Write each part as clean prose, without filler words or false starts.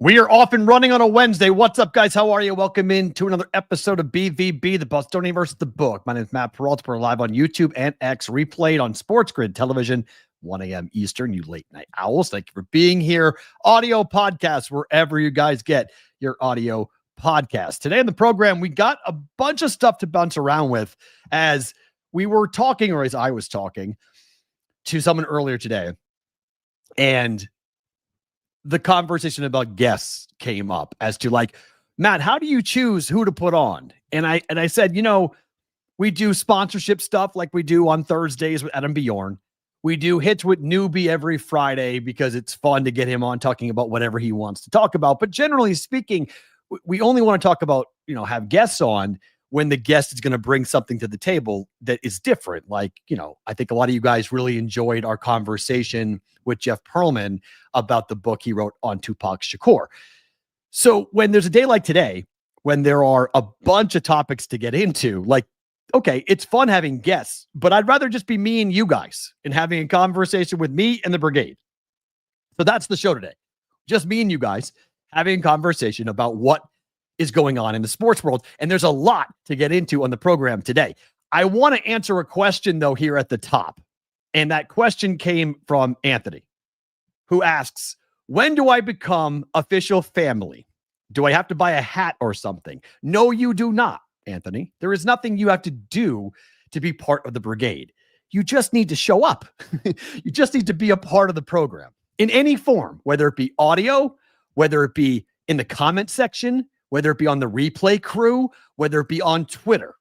We are off and running on a Wednesday. What's up, guys? How are you? Welcome in to another episode of BVB, the Bostonian versus the book. My name is Matt Peralta. We're live on YouTube and X, replayed on Sports Grid Television, 1 a.m. Eastern, you late night owls. Thank you for being here. Audio podcasts, wherever you guys get your audio podcast. Today on the program, we got a bunch of stuff to bounce around with as we were talking, or as I was talking to someone earlier today. And the conversation about guests came up as to like, Matt, how do you choose who to put on? And I said, we do sponsorship stuff like we do on Thursdays with Adam Bjorn. We do hits with Newbie every Friday because it's fun to get him on talking about whatever he wants to talk about. But generally speaking, we only want to talk about, have guests on when the guest is going to bring something to the table that is different. Like, I think a lot of you guys really enjoyed our conversation with Jeff Pearlman about the book he wrote on Tupac Shakur. So when there's a day like today, when there are a bunch of topics to get into, like, okay, it's fun having guests, but I'd rather just be me and you guys and having a conversation with me and the brigade. So that's the show today. Just me and you guys having a conversation about what is going on in the sports world. And there's a lot to get into on the program today. I want to answer a question, though, here at the top. And that question came from Anthony, who asks, when do I become official family? Do I have to buy a hat or something? No, you do not, Anthony. There is nothing you have to do to be part of the brigade. You just need to show up. You just need to be a part of the program in any form, whether it be audio, whether it be in the comment section, whether it be on the replay crew, whether it be on Twitter.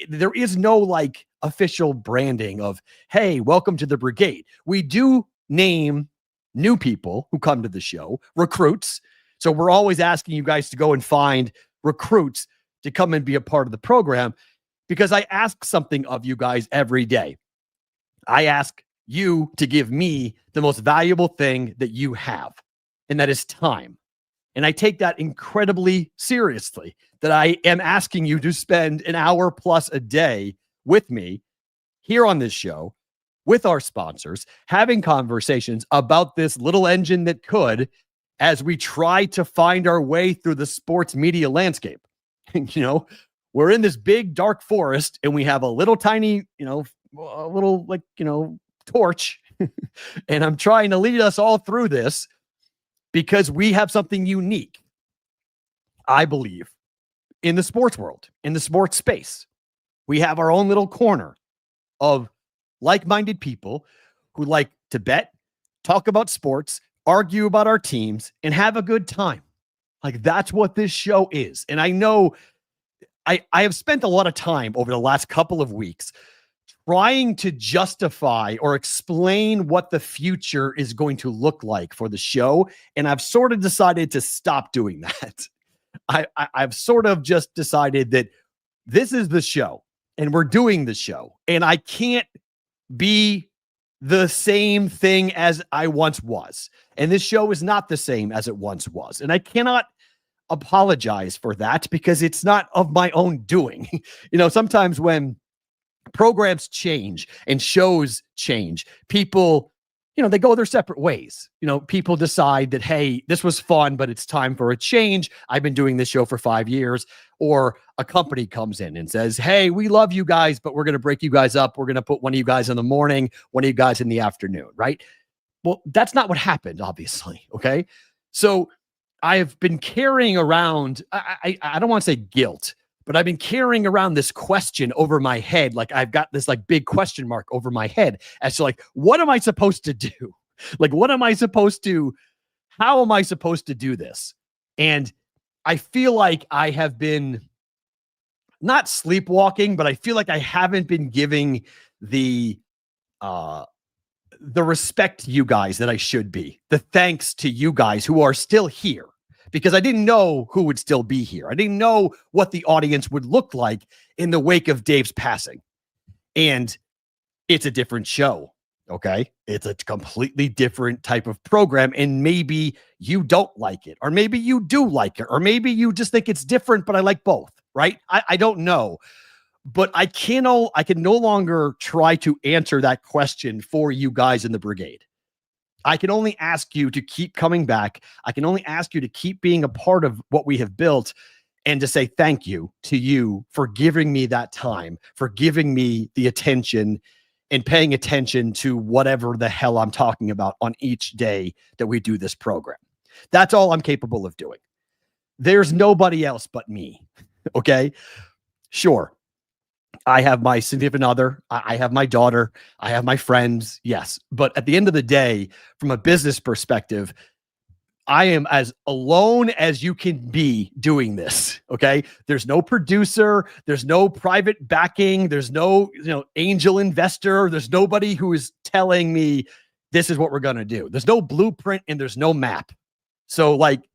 There is no official branding of, hey, welcome to the brigade. We do name new people who come to the show, recruits. So we're always asking you guys to go and find recruits to come and be a part of the program, because I ask something of you guys every day. I ask you to give me the most valuable thing that you have, and that is time. And I take that incredibly seriously, that I am asking you to spend an hour plus a day with me here on this show, with our sponsors, having conversations about this little engine that could, as we try to find our way through the sports media landscape. We're in this big dark forest and we have a little tiny, torch. And I'm trying to lead us all through this, because we have something unique, I believe, in the sports world, in the sports space. We have our own little corner of like-minded people who like to bet, talk about sports, argue about our teams, and have a good time. That's what this show is. And I know I have spent a lot of time over the last couple of weeks trying to justify or explain what the future is going to look like for the show. And I've sort of decided to stop doing that. I've sort of just decided that this is the show and we're doing the show. And I can't be the same thing as I once was. And this show is not the same as it once was. And I cannot apologize for that, because it's not of my own doing. Sometimes when programs change and shows change, people, they go their separate ways. People decide that, hey, this was fun, but it's time for a change. I've been doing this show for 5 years. Or a company comes in and says, hey, we love you guys, but we're going to break you guys up. We're going to put one of you guys in the morning, one of you guys in the afternoon, right? Well, that's not what happened, obviously. Okay. So I've been carrying around, I don't want to say guilt, but I've been carrying around this question over my head. I've got this big question mark over my head as to what am I supposed to do? How am I supposed to do this? And I feel like I have been not sleepwalking, but I feel like I haven't been giving the respect to you guys that I should be, the thanks to you guys who are still here. Because I didn't know who would still be here. I didn't know what the audience would look like in the wake of Dave's passing. And it's a different show, okay? It's a completely different type of program, and maybe you don't like it, or maybe you do like it, or maybe you just think it's different, but I like both, right? I don't know. But I can no longer try to answer that question for you guys in the brigade. I can only ask you to keep coming back. I can only ask you to keep being a part of what we have built, and to say thank you to you for giving me that time, for giving me the attention and paying attention to whatever the hell I'm talking about on each day that we do this program. That's all I'm capable of doing. There's nobody else but me. Okay. Sure. I have my significant other. I have my daughter. I have my friends. Yes. But at the end of the day, from a business perspective, I am as alone as you can be doing this. Okay. There's no producer. There's no private backing. There's no, angel investor. There's nobody who is telling me this is what we're going to do. There's no blueprint and there's no map. So like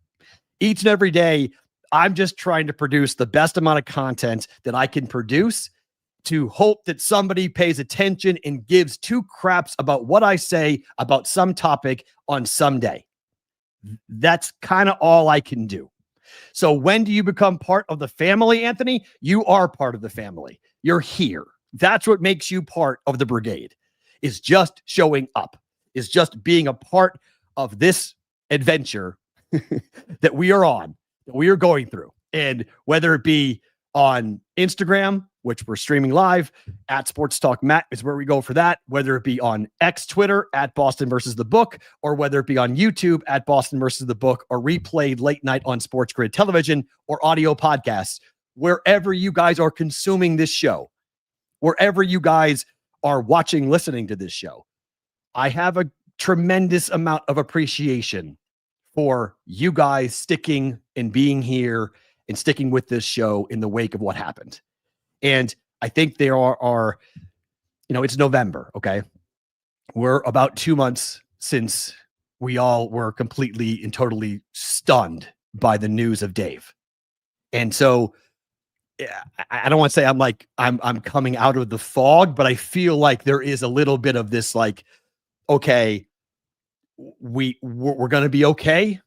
each and every day, I'm just trying to produce the best amount of content that I can produce, to hope that somebody pays attention and gives two craps about what I say about some topic on some day. That's kind of all I can do. So when do you become part of the family, Anthony? You are part of the family. You're here. That's what makes you part of the brigade, is just showing up, is just being a part of this adventure that we are on, that we are going through. And whether it be on Instagram, which we're streaming live at Sports Talk Matt is where we go for that, whether it be on X Twitter at Boston versus the Book, or whether it be on YouTube at Boston versus the Book, or replayed late night on Sports Grid Television or audio podcasts, wherever you guys are consuming this show, wherever you guys are watching, listening to this show. I have a tremendous amount of appreciation for you guys sticking and being here and sticking with this show in the wake of what happened. And I think there are, it's November. Okay. We're about 2 months since we all were completely and totally stunned by the news of Dave. And so I don't want to say I'm coming out of the fog, but I feel like there is a little bit of this, like, okay, we're going to be okay.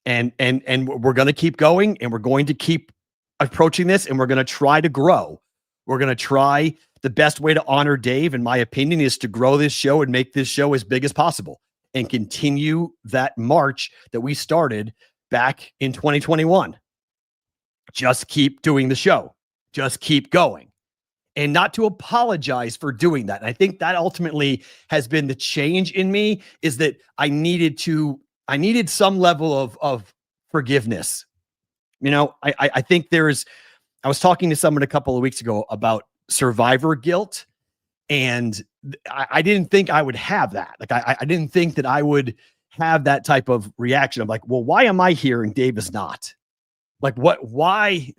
And we're going to keep going, and we're going to keep approaching this, and we're going to try to grow. We're going to try. The best way to honor Dave, in my opinion, is to grow this show and make this show as big as possible and continue that march that we started back in 2021. Just keep doing the show. Just keep going. And not to apologize for doing that. And I think that ultimately has been the change in me, is that I needed some level of forgiveness. I think I was talking to someone a couple of weeks ago about survivor guilt, and I didn't think I would have that. Like, I didn't think that I would have that type of reaction. I'm like, well, why am I here and Dave is not? Like, why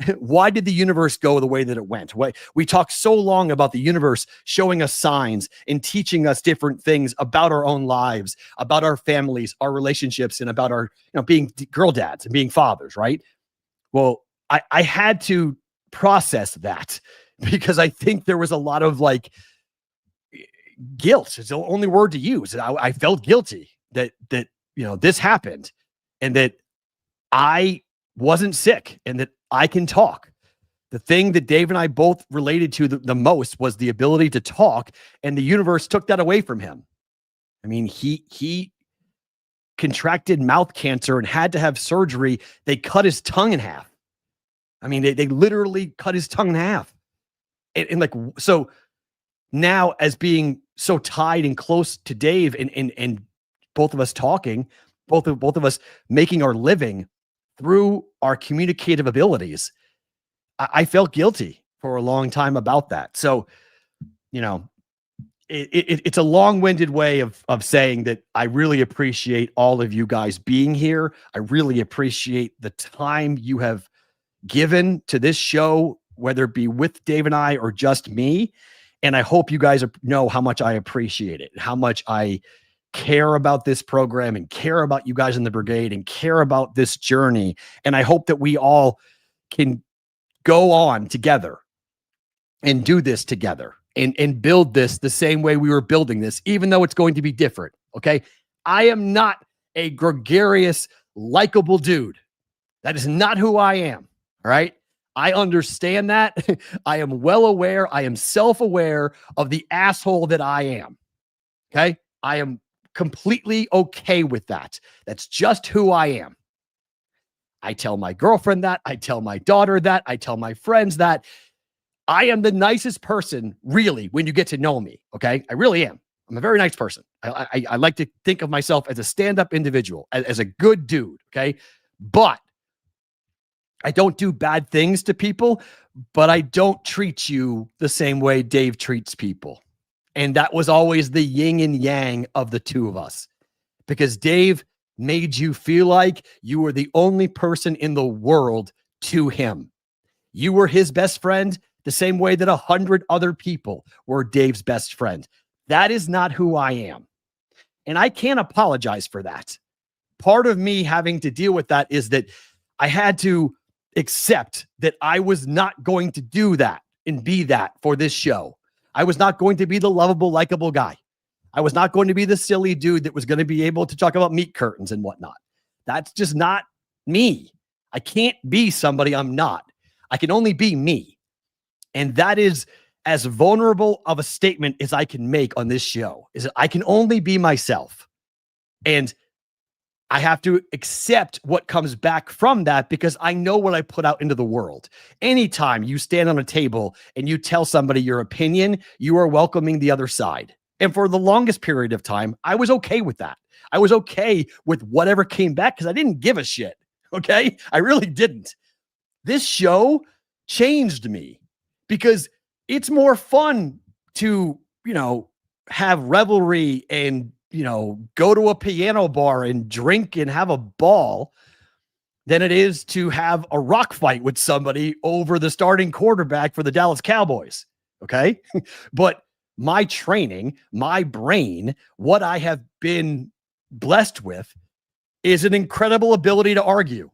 did the universe go the way that it went? We talked so long about the universe showing us signs and teaching us different things about our own lives, about our families, our relationships, and about our, being girl dads and being fathers, right? Well, I had to process that, because I think there was a lot of like guilt. It's the only word to use. I felt guilty that this happened, and that I wasn't sick, and that I can talk. The thing that Dave and I both related to the most was the ability to talk, and the universe took that away from him. I mean, he contracted mouth cancer and had to have surgery. They cut his tongue in half. I mean, they literally cut his tongue in half. And like, so now, as being so tied and close to Dave, and both of us talking, both of us making our living through our communicative abilities, I felt guilty for a long time about that. So, it's a long-winded way of saying that I really appreciate all of you guys being here. I really appreciate the time you have given to this show, whether it be with Dave and I or just me. And I hope you guys know how much I appreciate it, how much I care about this program, and care about you guys in the brigade, and care about this journey. And I hope that we all can go on together and do this together, and build this the same way we were building this, even though it's going to be different. Okay. I am not a gregarious, likable dude. That is not who I am. All right. I understand that. I am well aware. I am self-aware of the asshole that I am. Okay. I am completely okay with that. That's just who I am. I tell my girlfriend that. I tell my daughter that. I tell my friends that. I am the nicest person, really, when you get to know me. Okay. I really am. I'm a very nice person. I like to think of myself as a stand-up individual, as a good dude. Okay. But I don't do bad things to people, but I don't treat you the same way Dave treats people. And that was always the yin and yang of the two of us, because Dave made you feel like you were the only person in the world to him. You were his best friend the same way that 100 other people were Dave's best friend. That is not who I am. And I can't apologize for that. Part of me having to deal with that is that I had to accept that I was not going to do that and be that for this show. I was not going to be the lovable, likable guy. I was not going to be the silly dude that was going to be able to talk about meat curtains and whatnot. That's just not me. I can't be somebody I'm not. I can only be me. And that is as vulnerable of a statement as I can make on this show, is that I can only be myself. And I have to accept what comes back from that, because I know what I put out into the world. Anytime you stand on a table and you tell somebody your opinion, you are welcoming the other side. And for the longest period of time, I was okay with that. I was okay with whatever came back because I didn't give a shit. Okay. I really didn't. This show changed me because it's more fun to, have revelry and, go to a piano bar and drink and have a ball than it is to have a rock fight with somebody over the starting quarterback for the Dallas Cowboys. Okay. But my training, my brain, what I have been blessed with is an incredible ability to argue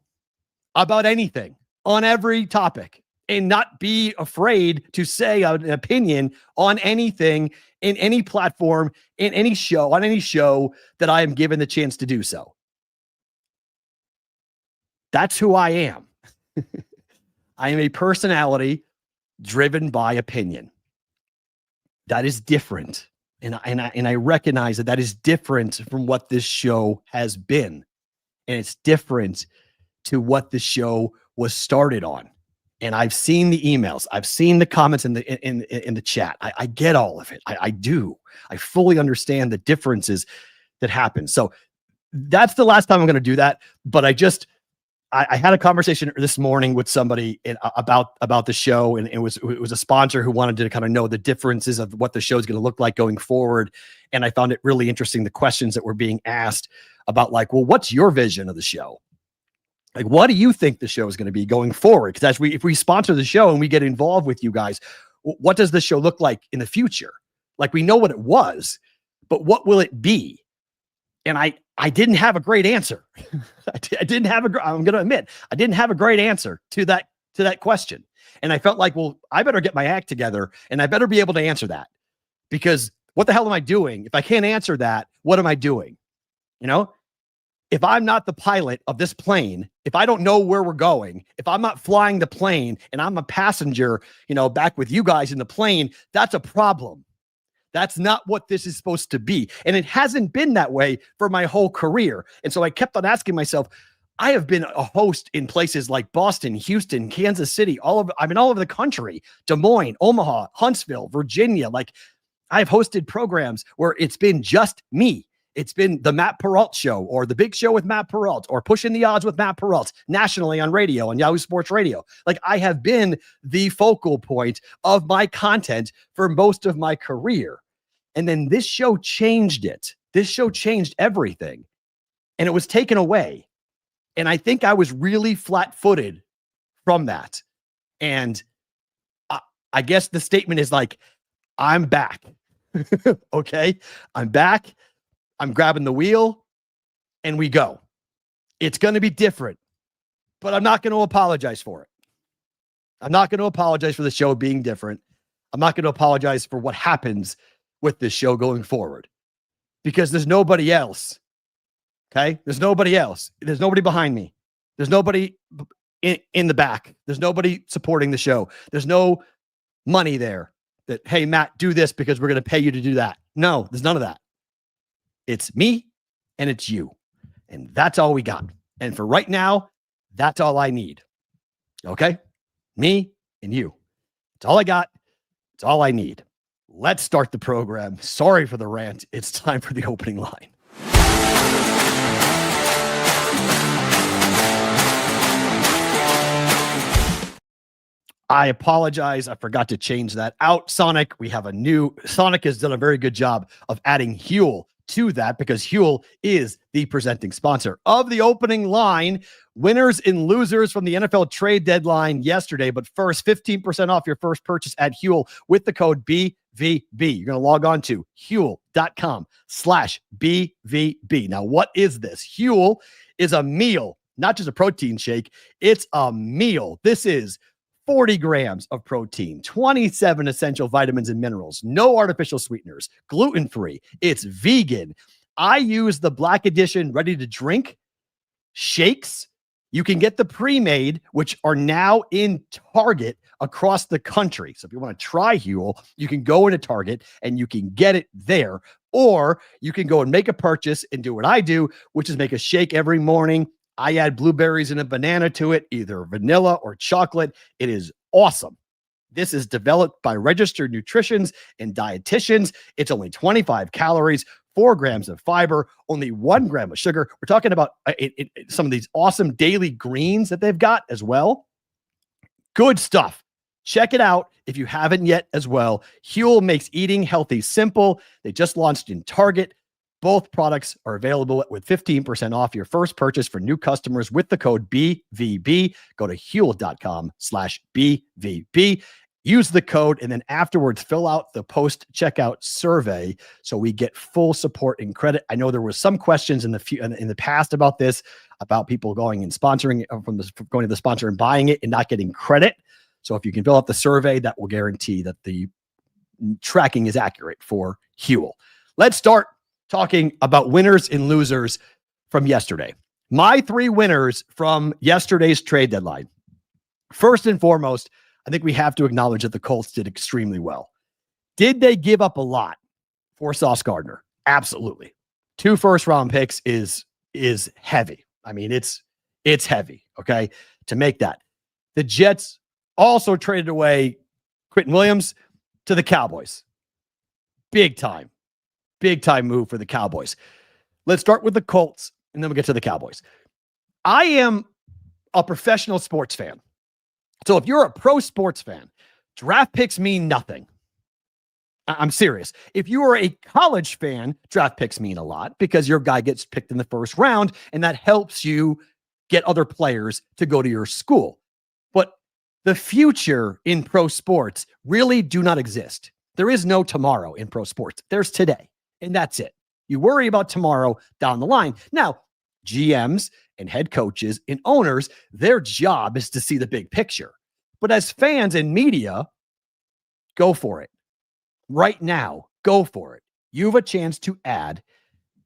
about anything on every topic and not be afraid to say an opinion on anything in any platform, in any show, on any show that I am given the chance to do so. That's who I am. I am a personality driven by opinion. That is different. And I recognize that is different from what this show has been. And it's different to what the show was started on. And I've seen the emails. I've seen the comments in the chat. I get all of it. I do. I fully understand the differences that happen. So that's the last time I'm going to do that. But I had a conversation this morning with somebody about the show, and it was a sponsor who wanted to kind of know the differences of what the show is going to look like going forward. And I found it really interesting, the questions that were being asked about, like, well, what's your vision of the show? Like, what do you think the show is going to be going forward? Because if we sponsor the show and we get involved with you guys, what does the show look like in the future? Like, we know what it was, but what will it be? And I didn't have a great answer. I didn't have I'm going to admit, I didn't have a great answer to that question. And I felt like, well, I better get my act together and I better be able to answer that, because what the hell am I doing? If I can't answer that, what am I doing? If I'm not the pilot of this plane, if I don't know where we're going, if I'm not flying the plane and I'm a passenger, back with you guys in the plane, that's a problem. That's not what this is supposed to be. And it hasn't been that way for my whole career. And so I kept on asking myself, I have been a host in places like Boston, Houston, Kansas City, I've been all over the country, Des Moines, Omaha, Huntsville, Virginia. Like, I've hosted programs where it's been just me. It's been the Matt Peralt Show, or the Big Show with Matt Peralt, or Pushing the Odds with Matt Peralt, nationally on radio, on Yahoo Sports Radio. Like, I have been the focal point of my content for most of my career. And then this show changed it. This show changed everything. And it was taken away. And I think I was really flat-footed from that. And I guess the statement is like, I'm back. Okay? I'm back. I'm grabbing the wheel and we go. It's going to be different, but I'm not going to apologize for it. I'm not going to apologize for the show being different. I'm not going to apologize for what happens with this show going forward, because there's nobody else. Okay. There's nobody else. There's nobody behind me. There's nobody in the back. There's nobody supporting the show. There's no money there that, hey, Matt, do this because we're going to pay you to do that. No, there's none of that. It's me and it's you. And that's all we got. And for right now, that's all I need. Okay? Me and you. It's all I got. It's all I need. Let's start the program. Sorry for the rant. It's time for the opening line. I apologize. I forgot to change that out. Sonic has done a very good job of adding Huel to that because Huel is the presenting sponsor of the opening line. Winners and losers from the NFL trade deadline yesterday. But first, 15% off your first purchase at Huel with the code BVB. You're going to log on to Huel.com/BVB. Now, what is this? Huel is a meal, not just a protein shake. It's a meal. This is 40 grams of protein, 27 essential vitamins and minerals, no artificial sweeteners, gluten-free. It's vegan. I use the Black Edition ready to drink shakes. You can get the pre-made, which are now in Target across the country. So if you want to try Huel, you can go into Target and you can get it there. Or you can go and make a purchase and do what I do, which is make a shake every morning. I add blueberries and a banana to it, either vanilla or chocolate. It is awesome. This is developed by registered nutritionists and dietitians. It's only 25 calories, 4 grams of fiber, only 1 gram of sugar. We're talking about some of these awesome daily greens that they've got as well. Good stuff. Check it out if you haven't yet as well. Huel makes eating healthy simple. They just launched in Target. Both products are available with 15% off your first purchase for new customers with the code BVB. Go to Huel.com/BVB. Use the code and then afterwards fill out the post-checkout survey so we get full support and credit. I know there was some questions in the past about this, about people going and sponsoring going to the sponsor and buying it and not getting credit. So if you can fill out the survey, that will guarantee that the tracking is accurate for Huel. Let's start talking about winners and losers from yesterday. My 3 winners from yesterday's trade deadline. First and foremost, I think we have to acknowledge that the Colts did extremely well. Did they give up a lot for Sauce Gardner? Absolutely. 2 first-round picks is heavy. I mean, it's heavy, okay, to make that. The Jets also traded away Quentin Williams to the Cowboys. Big time move for the Cowboys. Let's start with the Colts, and then we'll get to the Cowboys. I am a professional sports fan. So if you're a pro sports fan, draft picks mean nothing. I'm serious. If you are a college fan, draft picks mean a lot because your guy gets picked in the first round, and that helps you get other players to go to your school. But the future in pro sports really do not exist. There is no tomorrow in pro sports. There's today. And that's it. You worry about tomorrow down the line. Now, GMs and head coaches and owners, their job is to see the big picture. But as fans and media, go for it. Right now, go for it. You have a chance to add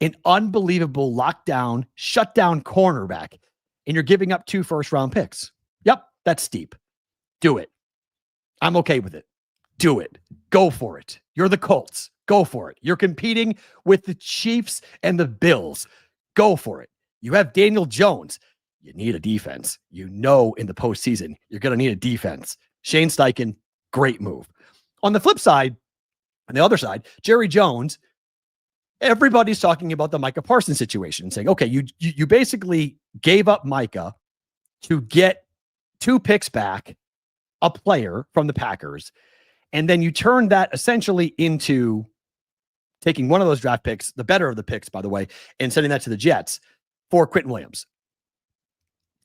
an unbelievable lockdown, shutdown cornerback, and you're giving up 2 first-round picks. Yep, that's steep. Do it. I'm okay with it. Do it. Go for it. You're the Colts. Go for it. You're competing with the Chiefs and the Bills. Go for it. You have Daniel Jones. You need a defense. You know in the postseason, you're going to need a defense. Shane Steichen, great move. On the flip side, on the other side, Jerry Jones, everybody's talking about the Micah Parsons situation and saying, okay, you basically gave up Micah to get 2 picks back, a player from the Packers, and then you turned that essentially into taking one of those draft picks, the better of the picks, by the way, and sending that to the Jets for Quentin Williams.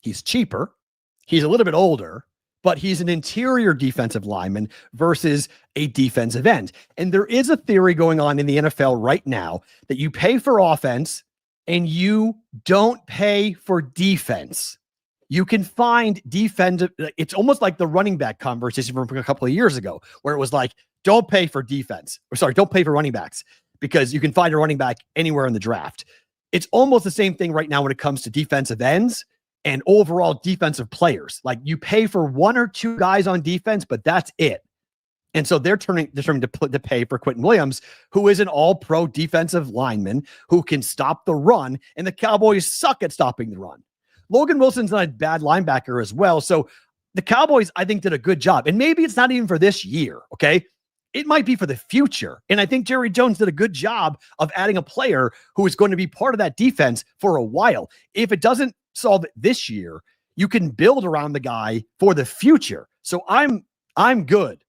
He's cheaper. He's a little bit older, but he's an interior defensive lineman versus a defensive end. And there is a theory going on in the NFL right now that you pay for offense and you don't pay for defense. You can find defensive. It's almost like the running back conversation from a couple of years ago, where it was like, don't pay for defense. Don't pay for running backs because you can find a running back anywhere in the draft. It's almost the same thing right now when it comes to defensive ends and overall defensive players. Like, you pay for 1 or 2 guys on defense, but that's it. And so they're determined to pay for Quentin Williams, who is an all-pro defensive lineman who can stop the run, and the Cowboys suck at stopping the run. Logan Wilson's not a bad linebacker as well. So the Cowboys, I think, did a good job. And maybe it's not even for this year, okay? It might be for the future. And I think Jerry Jones did a good job of adding a player who is going to be part of that defense for a while. If it doesn't solve it this year, you can build around the guy for the future. So I'm good.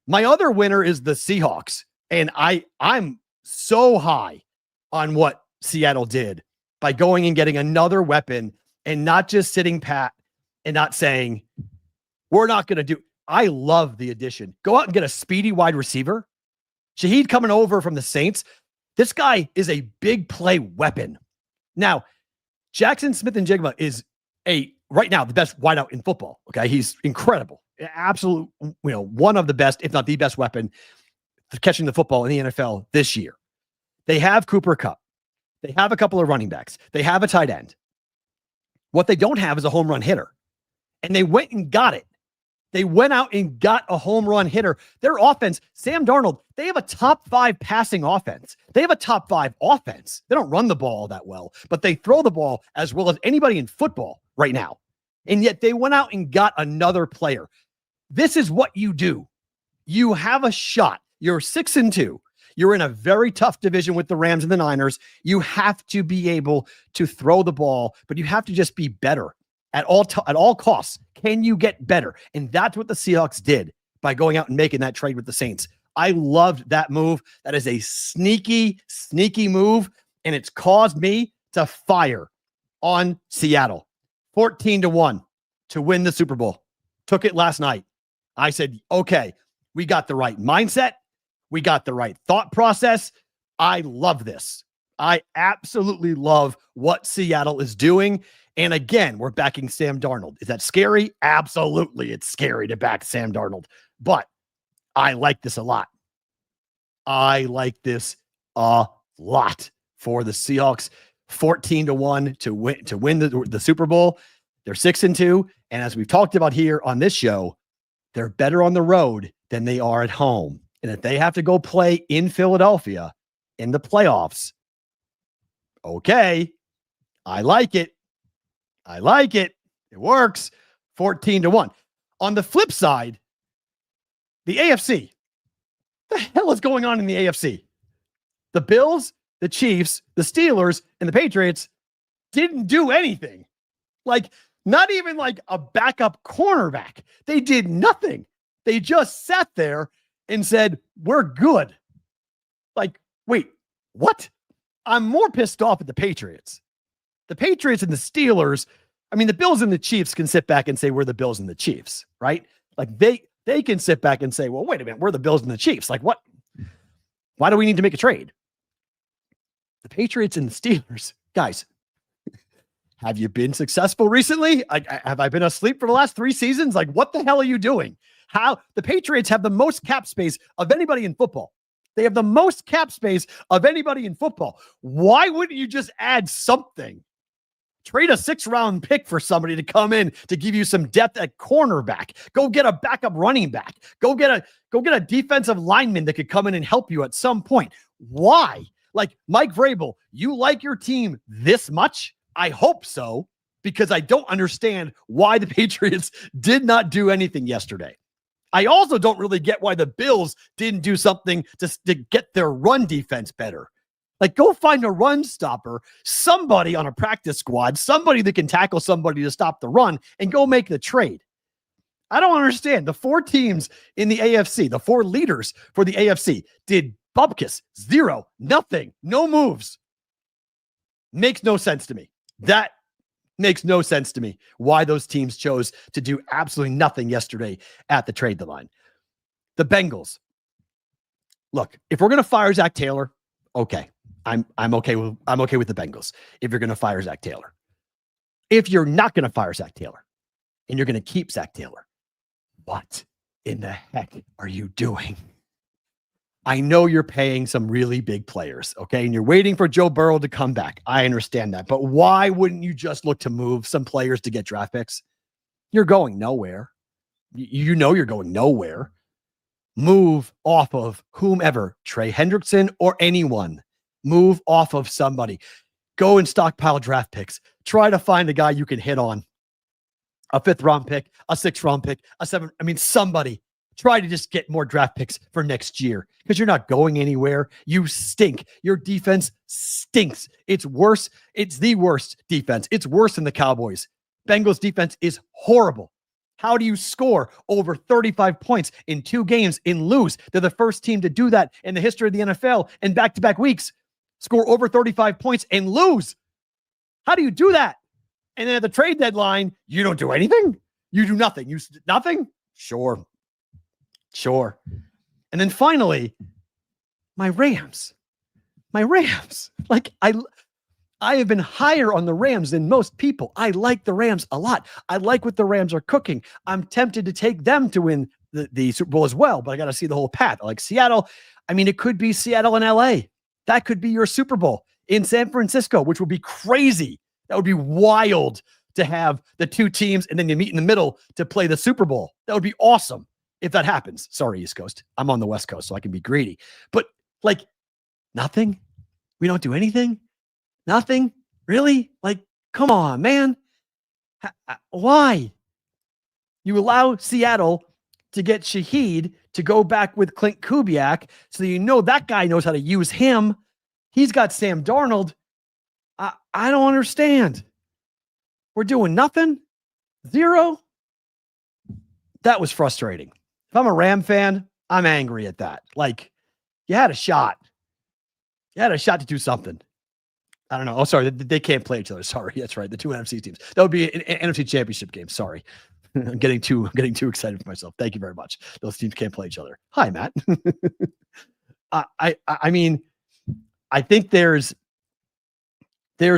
My other winner is the Seahawks. And I'm so high on what Seattle did by going and getting another weapon and not just sitting pat and not saying, we're not going to do. I love the addition. Go out and get a speedy wide receiver. Shaheed coming over from the Saints. This guy is a big play weapon. Now, Jackson Smith-Njigba is right now the best wideout in football. Okay, he's incredible, absolute. One of the best, if not the best weapon for catching the football in the NFL this year. They have Cooper Kupp. They have a couple of running backs. They have a tight end. What they don't have is a home run hitter, and they went and got it. They went out and got a home run hitter. Their offense, Sam Darnold, they have a top 5 passing offense. They have a top 5 offense. They don't run the ball that well, but they throw the ball as well as anybody in football right now. And yet they went out and got another player. This is what you do. You have a shot. You're 6-2. You're in a very tough division with the Rams and the Niners. You have to be able to throw the ball, but you have to just be better. At all costs, can you get better? And that's what the Seahawks did by going out and making that trade with the Saints. I loved that move. That is a sneaky move, and it's caused me to fire on Seattle. 14-1 to win the Super Bowl. Took it last night. I said, okay, we got the right mindset. We got the right thought process. I love this. I absolutely love what Seattle is doing. And again, we're backing Sam Darnold. Is that scary? Absolutely. It's scary to back Sam Darnold, but I like this a lot. I like this a lot for the Seahawks. 14-1 to win the Super Bowl. They're 6-2. And as we've talked about here on this show, they're better on the road than they are at home. And if they have to go play in Philadelphia in the playoffs, okay, I like it. I like it. It works. 14-1. On the flip side, the AFC. What the hell is going on in the AFC? The Bills, the Chiefs, the Steelers, and the Patriots didn't do anything. Like, not even like a backup cornerback. They did nothing. They just sat there and said, we're good. Like, wait, what? I'm more pissed off at the Patriots. The Patriots and the Steelers, I mean, the Bills and the Chiefs can sit back and say, we're the Bills and the Chiefs, right? Like they can sit back and say, well, wait a minute, we're the Bills and the Chiefs. Like what? Why do we need to make a trade? The Patriots and the Steelers, guys, have you been successful recently? Have I been asleep for the last 3 seasons? Like, what the hell are you doing? How the Patriots have the most cap space of anybody in football. They have the most cap space of anybody in football. Why wouldn't you just add something? Trade a 6th-round pick for somebody to come in to give you some depth at cornerback. Go get a backup running back. Go get a defensive lineman that could come in and help you at some point. Why? Like Mike Vrabel, you like your team this much? I hope so, because I don't understand why the Patriots did not do anything yesterday. I also don't really get why the Bills didn't do something to get their run defense better. Like, go find a run stopper, somebody on a practice squad, somebody that can tackle somebody to stop the run, and go make the trade. I don't understand. The 4 teams in the AFC, the 4 leaders for the AFC, did bupkis, 0, nothing, no moves. Makes no sense to me. That makes no sense to me why those teams chose to do absolutely nothing yesterday at the trade deadline. The Bengals. Look, if we're going to fire Zach Taylor, okay. I'm okay with the Bengals if you're going to fire Zach Taylor. If you're not going to fire Zach Taylor and you're going to keep Zach Taylor, what in the heck are you doing? I know you're paying some really big players, okay? And you're waiting for Joe Burrow to come back. I understand that. But why wouldn't you just look to move some players to get draft picks? You're going nowhere. You know you're going nowhere. Move off of whomever, Trey Hendrickson or anyone. Move off of somebody. Go and stockpile draft picks. Try to find a guy you can hit on. A 5th round pick, a 6th round pick, a 7th. I mean, somebody. Try to just get more draft picks for next year because you're not going anywhere. You stink. Your defense stinks. It's worse. It's the worst defense. It's worse than the Cowboys. Bengals defense is horrible. How do you score over 35 points in 2 games and lose? They're the first team to do that in the history of the NFL in back-to-back weeks. Score over 35 points and lose. How do you do that? And then at the trade deadline, you don't do anything? You do nothing. You nothing? Sure. And then finally, my Rams. Like I have been higher on the Rams than most people. I like the Rams a lot. I like what the Rams are cooking. I'm tempted to take them to win the Super Bowl as well, but I got to see the whole path. I like Seattle. I mean, it could be Seattle and LA. That could be your Super Bowl in San Francisco, which would be crazy. That would be wild to have the 2 teams and then you meet in the middle to play the Super Bowl. That would be awesome if that happens. Sorry, East Coast. I'm on the West Coast, so I can be greedy. But like, nothing? We don't do anything? Nothing? Really? Like, come on, man. Why? You allow Seattle to get Shaheed to go back with Clint Kubiak so you know that guy knows how to use him. He's got Sam Darnold. I don't understand. We're doing nothing? Zero? That was frustrating. If I'm a Ram fan, I'm angry at that. Like, you had a shot. You had a shot to do something. I don't know. Oh, sorry. They can't play each other. Sorry. That's right. The 2 NFC teams. That would be an NFC championship game. Sorry. I'm getting too excited for myself. Thank you very much. Those teams can't play each other. Hi, Matt. I mean, I think there's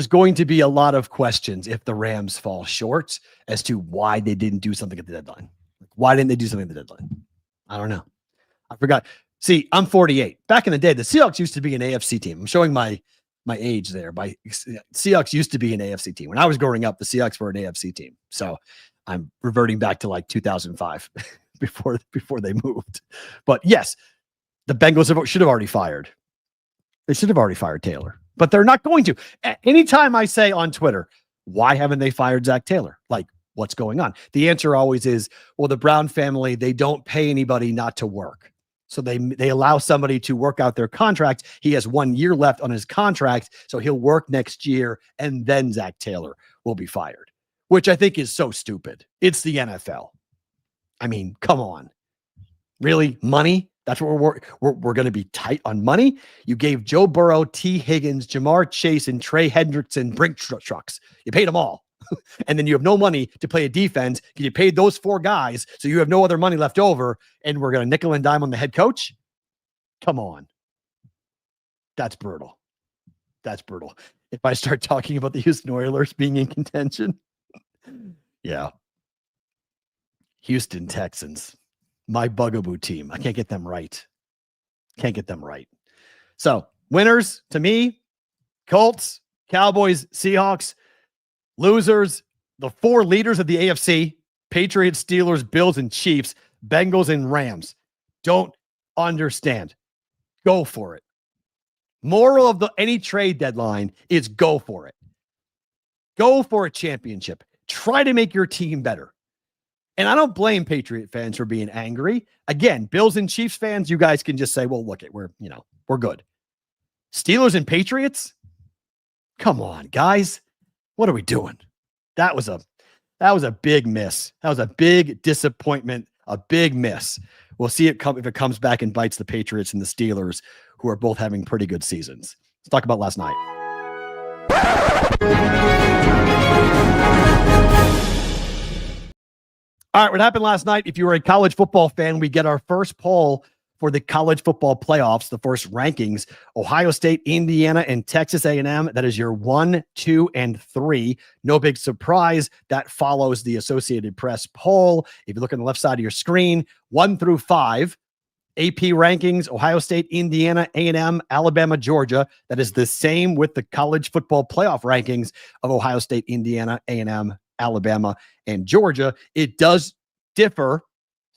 going to be a lot of questions if the Rams fall short as to why they didn't do something at the deadline. Why didn't they do something at the deadline? I don't know. I forgot. See, I'm 48. Back in the day, the Seahawks used to be an AFC team. I'm showing my age there. Seahawks used to be an AFC team. When I was growing up, the Seahawks were an AFC team. So I'm reverting back to like 2005 before they moved. But yes, the Bengals should have already fired. They should have already fired Taylor, but they're not going to. Anytime I say on Twitter, why haven't they fired Zach Taylor? Like, what's going on? The answer always is, well, the Brown family, they don't pay anybody not to work. So they allow somebody to work out their contract. He has 1 year left on his contract, so he'll work next year, and then Zach Taylor will be fired, which I think is so stupid. It's the NFL. I mean, come on. Really? Money? That's what we're going to be tight on money? You gave Joe Burrow, T. Higgins, Jamar Chase, and Trey Hendrickson brink trucks. You paid them all. And then you have no money to play a defense. You paid those 4 guys, so you have no other money left over, and we're going to nickel and dime on the head coach? Come on. That's brutal. That's brutal. If I start talking about the Houston Oilers being in contention, yeah. Houston Texans, my bugaboo team. I can't get them right. So, winners to me, Colts, Cowboys, Seahawks. Losers, the 4 leaders of the AFC, Patriots, Steelers, Bills, and Chiefs, Bengals, and Rams. Don't understand. Go for it. Moral of any trade deadline is go for it. Go for a championship. Try to make your team better. And I don't blame Patriot fans for being angry. Again, Bills and Chiefs fans, you guys can just say, well, look, we're good. Steelers and Patriots? Come on, guys. What are we doing? That was a big miss. That was a big disappointment, a big miss. We'll see if it comes back and bites the Patriots and the Steelers, who are both having pretty good seasons. Let's talk about last night. All right, what happened last night? If you were a college football fan, we get our first poll for the college football playoffs, the first rankings. Ohio State, Indiana, and Texas A&M. That is your 1, 2, and 3. No big surprise. That follows the Associated Press poll. If you look on the left side of your screen, 1 through 5. AP rankings, Ohio State, Indiana, A&M, Alabama, Georgia. That is the same with the college football playoff rankings of Ohio State, Indiana, A&M, Alabama, and Georgia. It does differ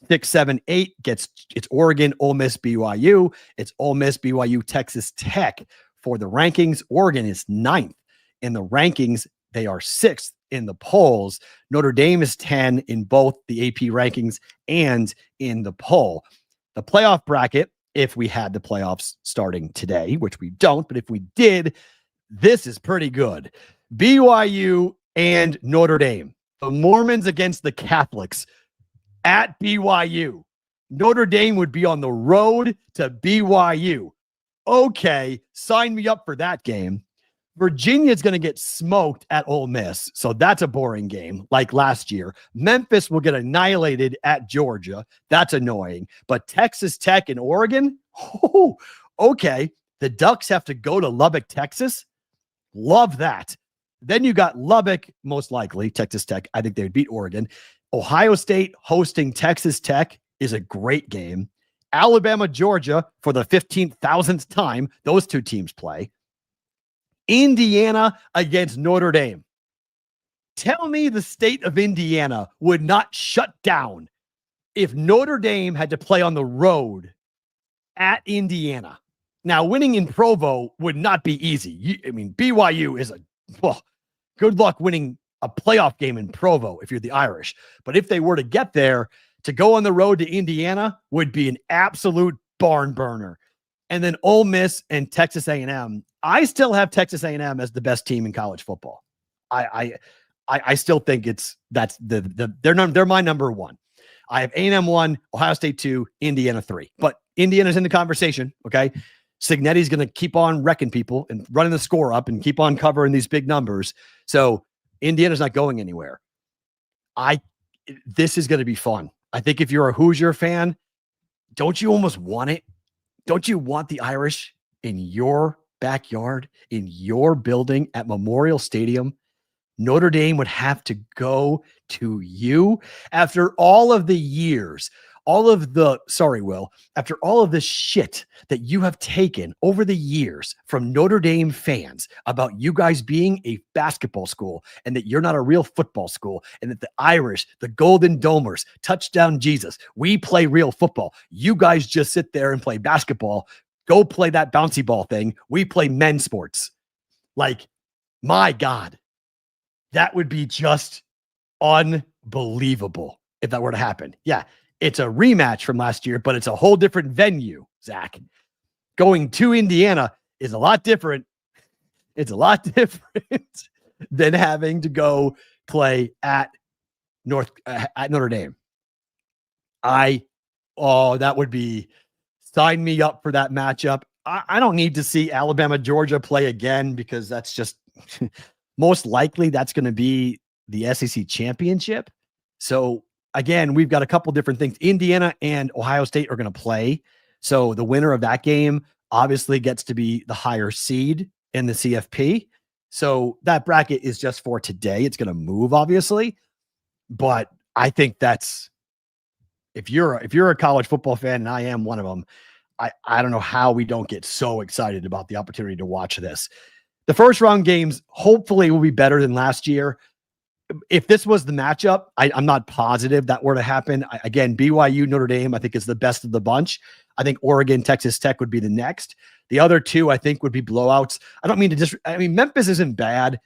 6, 7, 8 it's Oregon, Ole Miss, BYU. It's Ole Miss, BYU, Texas Tech for the rankings. Oregon is 9th in the rankings. They are 6th in the polls. Notre Dame is 10 in both the AP rankings and in the poll. The playoff bracket, if we had the playoffs starting today, which we don't, but if we did, this is pretty good. BYU and Notre Dame. The Mormons against the Catholics at BYU. Notre Dame would be on the road to BYU. Okay, sign me up for that game. Virginia's going to get smoked at Ole Miss, so that's a boring game like last year. Memphis will get annihilated at Georgia. That's annoying. But Texas Tech and Oregon? Oh, okay. The Ducks have to go to Lubbock, Texas. Love that. Then you got Lubbock, most likely, Texas Tech. I think they would beat Oregon. Ohio State hosting Texas Tech is a great game. Alabama, Georgia, for the 15,000th time, those two teams play. Indiana against Notre Dame. Tell me the state of Indiana would not shut down if Notre Dame had to play on the road at Indiana. Now, winning in Provo would not be easy. BYU is good luck winning a playoff game in Provo if you're the Irish. But if they were to get there, to go on the road to Indiana would be an absolute barn burner. And then Ole Miss and Texas A&M. I still have Texas A&M as the best team in college football. I still think they're my number one. I have A&M 1, Ohio State 2, Indiana 3. But Indiana's in the conversation, okay? Cignetti's going to keep on wrecking people and running the score up and keep on covering these big numbers. So Indiana's not going anywhere. This is going to be fun. I think if you're a Hoosier fan, don't you almost want it? Don't you want the Irish in your backyard, in your building at Memorial Stadium? Notre Dame would have to go to you after all of the years, after all of the shit that you have taken over the years from Notre Dame fans about you guys being a basketball school and that you're not a real football school and that the Irish, the Golden Domers, touchdown Jesus, we play real football. You guys just sit there and play basketball. Go play that bouncy ball thing. We play men's sports. Like, my God, that would be just unbelievable if that were to happen. Yeah. It's a rematch from last year, but it's a whole different venue, Zach. Going to Indiana is a lot different. It's a lot different than having to go play at Notre Dame. That would be, sign me up for that matchup. I don't need to see Alabama, Georgia play again because that's just most likely that's going to be the SEC championship. So again, we've got a couple different things. Indiana and Ohio State are going to play. So the winner of that game obviously gets to be the higher seed in the CFP. So that bracket is just for today. It's going to move, obviously. But I think that's, if you're a college football fan, and I am one of them, I don't know how we don't get so excited about the opportunity to watch this. The first round games hopefully will be better than last year. If this was the matchup, I'm not positive that were to happen. Again, BYU, Notre Dame, I think is the best of the bunch. I think Oregon, Texas Tech would be the next. The other two, I think, would be blowouts. I don't mean to Memphis isn't bad,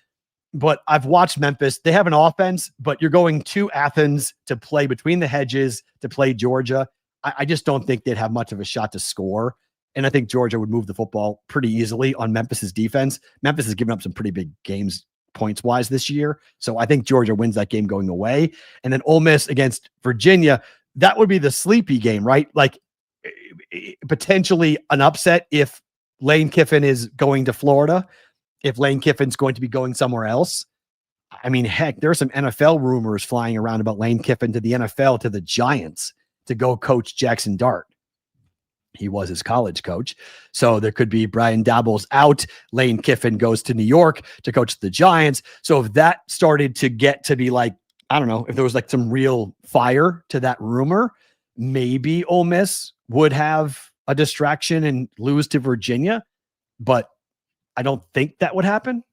but I've watched Memphis. They have an offense, but you're going to Athens to play between the hedges to play Georgia. I just don't think they'd have much of a shot to score. And I think Georgia would move the football pretty easily on Memphis's defense. Memphis has given up some pretty big games points-wise this year. So I think Georgia wins that game going away. And then Ole Miss against Virginia, that would be the sleepy game, right? Like potentially an upset if Lane Kiffin is going to Florida, if Lane Kiffin's going to be going somewhere else. I mean, heck, there are some NFL rumors flying around about Lane Kiffin to the NFL, to the Giants, to go coach Jackson Dart. He was his college coach. So there could be Brian Daboll's out. Lane Kiffin goes to New York to coach the Giants. So if that started to get to be like, I don't know, if there was like some real fire to that rumor, maybe Ole Miss would have a distraction and lose to Virginia. But I don't think that would happen.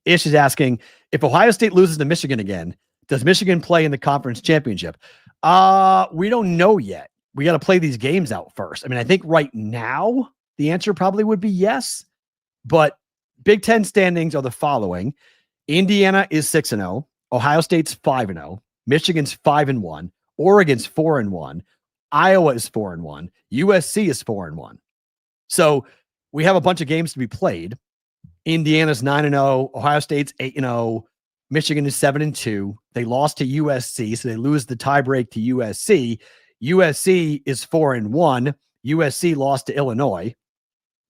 Ish is asking, if Ohio State loses to Michigan again, Does Michigan play in the conference championship? We don't know yet. We got to play these games out first. I mean, I think right now the answer probably would be yes, but Big Ten standings are the following. Indiana is 6-0. Ohio State's 5-0. Michigan's 5-1. Oregon's 4-1. Iowa is 4-1. USC is 4-1. So we have a bunch of games to be played. Indiana's 9-0. Ohio State's 8-0. Michigan is 7-2. They lost to USC, so they lose the tiebreak to USC. USC is 4-1. USC lost to Illinois.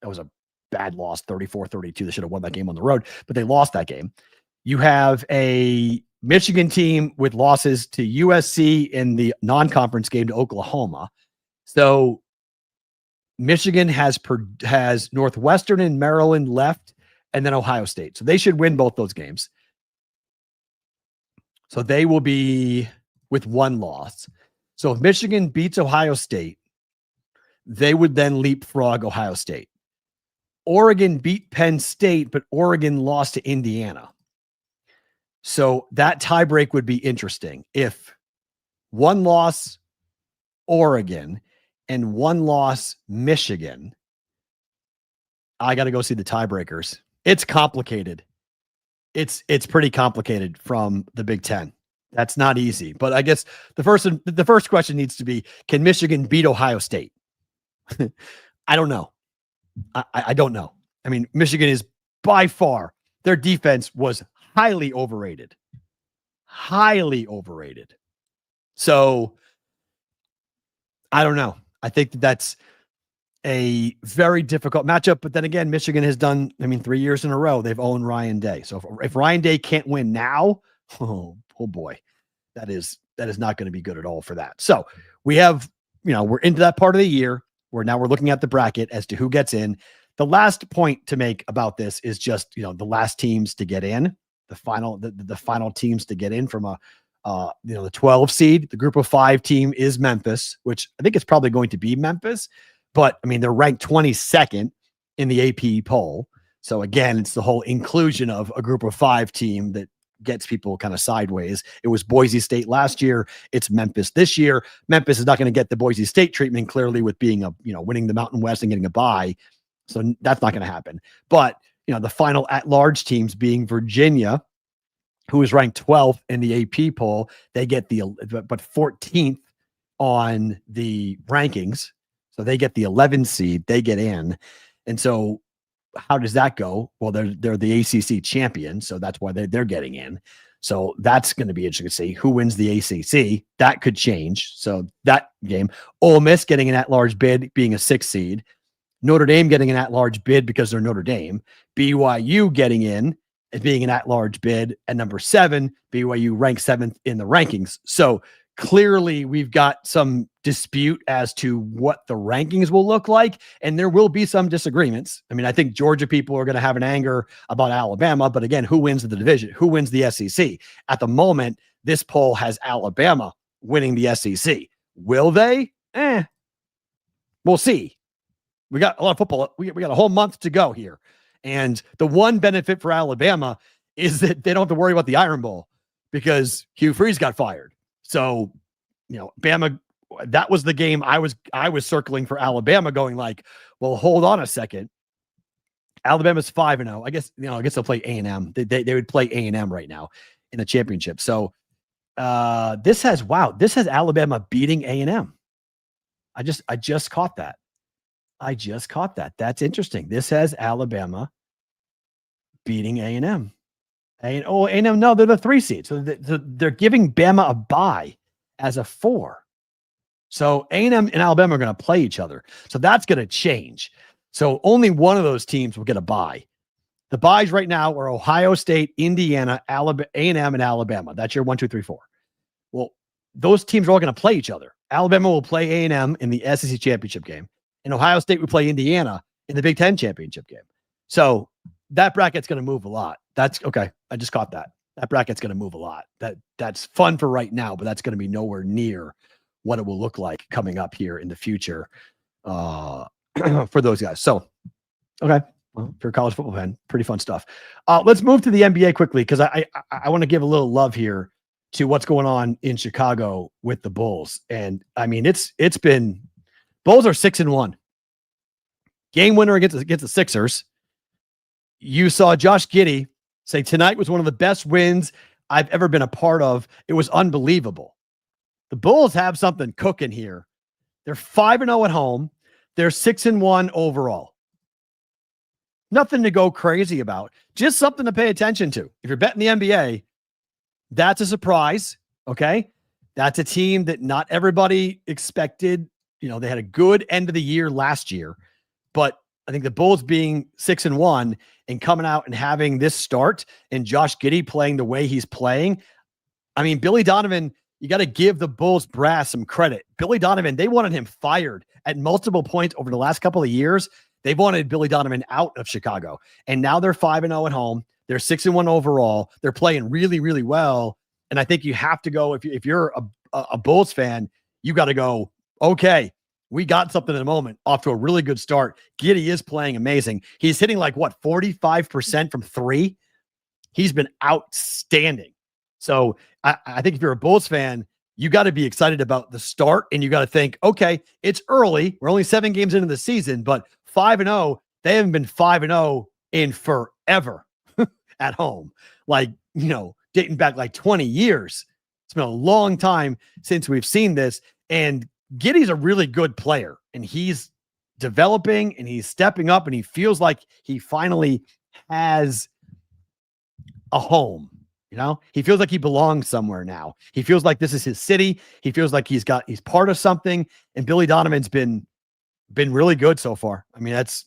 That was a bad loss, 34-32. They should have won that game on the road, but they lost that game. You have a Michigan team with losses to USC in the non-conference game to Oklahoma. So Michigan has Northwestern and Maryland left, and then Ohio State. So they should win both those games. So they will be with one loss. So if Michigan beats Ohio State, they would then leapfrog Ohio State. Oregon beat Penn State, but Oregon lost to Indiana. So that tiebreak would be interesting. If one loss Oregon and one loss Michigan, I got to go see the tiebreakers. It's complicated. It's pretty complicated from the Big Ten. That's not easy. But I guess the first question needs to be, can Michigan beat Ohio State? I don't know. I don't know. I mean, Michigan is by far, their defense was highly overrated. Highly overrated. So I don't know. I think that's a very difficult matchup, but then again, Michigan has done, 3 years in a row, they've owned Ryan Day. So if Ryan Day can't win now, oh boy, that is not going to be good at all for that. So we have, we're into that part of the year where now we're looking at the bracket as to who gets in. The last point to make about this is just, the last teams to get in, the final teams to get in from the 12 seed. The group of 5 team is Memphis, which I think it's probably going to be Memphis. But they're ranked 22nd in the AP poll. So again, it's the whole inclusion of a group of 5 team that gets people kind of sideways. It was Boise State last year. It's Memphis this year. Memphis is not going to get the Boise State treatment, clearly, with being winning the Mountain West and getting a bye. So that's not going to happen. But, the final at-large teams being Virginia, who is ranked 12th in the AP poll, they get but 14th on the rankings. So they get the 11 seed, they get in. And so how does that go? Well, they're the ACC champion, so that's why they're getting in. So that's going to be interesting to see who wins the ACC. That could change. So that game, Ole Miss getting an at-large bid, being a 6th seed. Notre Dame getting an at-large bid because they're Notre Dame. BYU getting in as being an at-large bid at number 7. BYU ranked 7th in the rankings. So clearly, we've got some dispute as to what the rankings will look like, and there will be some disagreements. I think Georgia people are going to have an anger about Alabama, but again, who wins the division? Who wins the SEC? At the moment, this poll has Alabama winning the SEC. Will they? We'll see. We got a lot of football. We got a whole month to go here. And the one benefit for Alabama is that they don't have to worry about the Iron Bowl because Hugh Freeze got fired. So, Bama, that was the game I was circling for Alabama, going like, well, hold on a second. Alabama's 5-0. I guess they'll play A&M. They would play A&M right now in the championship. So this has Alabama beating A&M. I just caught that. That's interesting. This has Alabama beating A&M. A&M, no, they're the 3 seed. So they're giving Bama a bye as a 4. So A&M and Alabama are going to play each other. So that's going to change. So only one of those teams will get a bye. The byes right now are Ohio State, Indiana, A&M, and Alabama. That's your 1, 2, 3, 4. Well, those teams are all going to play each other. Alabama will play A&M in the SEC championship game, and Ohio State will play Indiana in the Big Ten championship game. So that bracket's going to move a lot. That's okay. I just caught that. That bracket's going to move a lot. That's fun for right now, but that's going to be nowhere near what it will look like coming up here in the future for those guys. So, okay. Well, if you're a college football fan, pretty fun stuff. Let's move to the NBA quickly because I want to give a little love here to what's going on in Chicago with the Bulls. And I mean, it's been Bulls are 6-1. Game winner against the Sixers. You saw Josh Giddey say tonight was one of the best wins I've ever been a part of. It was unbelievable. The Bulls have something cooking here. They're 5-0 at home. They're 6-1 overall. Nothing to go crazy about. Just something to pay attention to. If you're betting the NBA, that's a surprise. Okay. That's a team that not everybody expected. You know, they had a good end of the year last year, but I think the Bulls being 6-1 and coming out and having this start and Josh Giddey playing the way he's playing. I mean, Billy Donovan, you got to give the Bulls brass some credit. Billy Donovan, they wanted him fired at multiple points over the last couple of years. They wanted Billy Donovan out of Chicago, and now they're 5-0 at home. They're 6-1 overall. They're playing really, really well. And I think you have to go, if you're a Bulls fan, you got to go, okay, we got something in a moment, off to a really good start. Giddey is playing amazing. He's hitting 45% from three. He's been outstanding. So I think if you're a Bulls fan, you got to be excited about the start, and you got to think, okay, it's early. We're only 7 games into the season, but 5-0, they haven't been 5-0 in forever at home. Dating back 20 years. It's been a long time since we've seen this. And Giddey's a really good player, and he's developing and he's stepping up, and he feels like he finally has a home. He feels like he belongs somewhere now. He feels like this is his city. He feels like he's part of something. And Billy Donovan's been really good so far. I mean, that's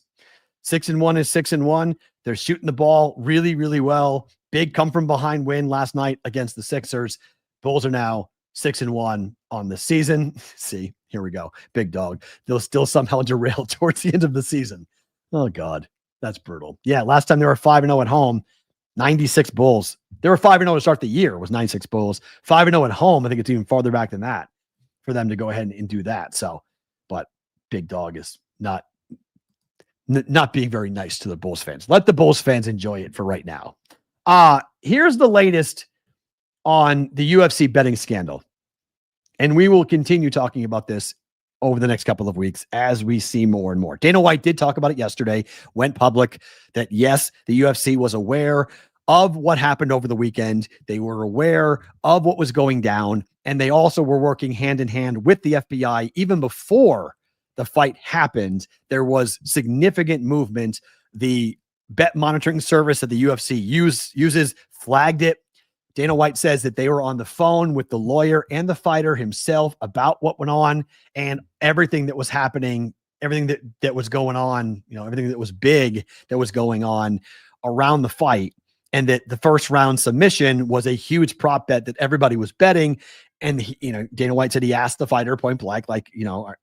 6-1 is 6-1. They're shooting the ball really, really well. Big come from behind win last night against the Sixers. Bulls are now 6-1 on the season. See, here we go. Big dog. They'll still somehow derail towards the end of the season. Oh God, that's brutal. Yeah. Last time they were 5-0 at home, 96 Bulls. They were 5-0 to start the year. It was 96 Bulls. 5-0 at home. I think it's even farther back than that for them to go ahead and do that. So, but Big Dog is not being very nice to the Bulls fans. Let the Bulls fans enjoy it for right now. Here's the latest on the UFC betting scandal. And we will continue talking about this over the next couple of weeks as we see more and more. Dana White did talk about it yesterday, went public that yes, the UFC was aware of what happened over the weekend. They were aware of what was going down, and they also were working hand in hand with the FBI. Even before the fight happened, there was significant movement. The bet monitoring service that the UFC uses flagged it. Dana White says that they were on the phone with the lawyer and the fighter himself about what went on and everything that was happening, everything that was going on, everything that was big that was going on around the fight. And that the first round submission was a huge prop bet that everybody was betting. And Dana White said he asked the fighter point blank,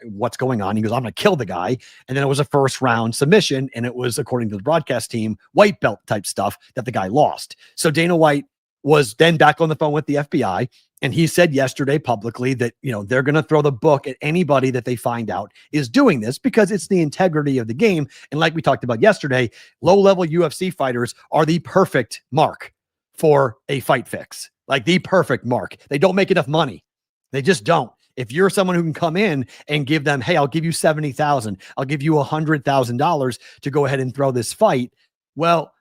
what's going on? He goes, I'm going to kill the guy. And then it was a first round submission. And it was, according to the broadcast team, white belt type stuff that the guy lost. So Dana White was then back on the phone with the FBI. And he said yesterday publicly that, they're going to throw the book at anybody that they find out is doing this because it's the integrity of the game. And like we talked about yesterday, low-level UFC fighters are the perfect mark for a fight fix, like the perfect mark. They don't make enough money. They just don't. If you're someone who can come in and give them, hey, I'll give you $70,000, I'll give you $100,000 to go ahead and throw this fight. Well,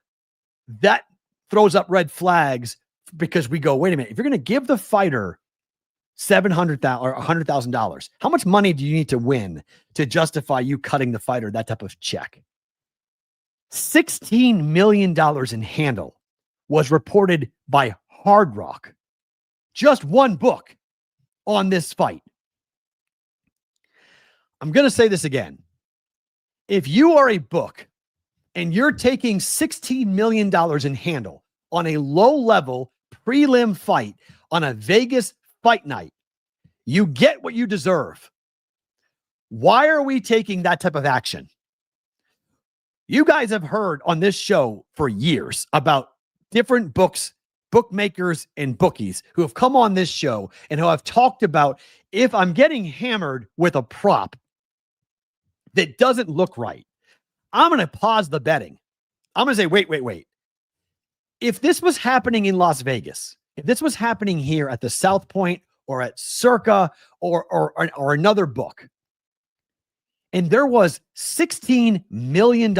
that throws up red flags. Because we go, wait a minute, if you're going to give the fighter $700,000 or $100,000, how much money do you need to win to justify you cutting the fighter that type of check? $16 million in handle was reported by Hard Rock. Just one book on this fight. I'm going to say this again. If you are a book and you're taking $16 million in handle on a low-level prelim fight on a Vegas fight night, you get what you deserve. Why are we taking that type of action? You guys have heard on this show for years about different books, bookmakers, and bookies who have come on this show and who have talked about, if I'm getting hammered with a prop that doesn't look right, I'm going to pause the betting. I'm going to say, wait. If this was happening in Las Vegas If this was happening here at the South Point or at Circa or another book, and there was $16 million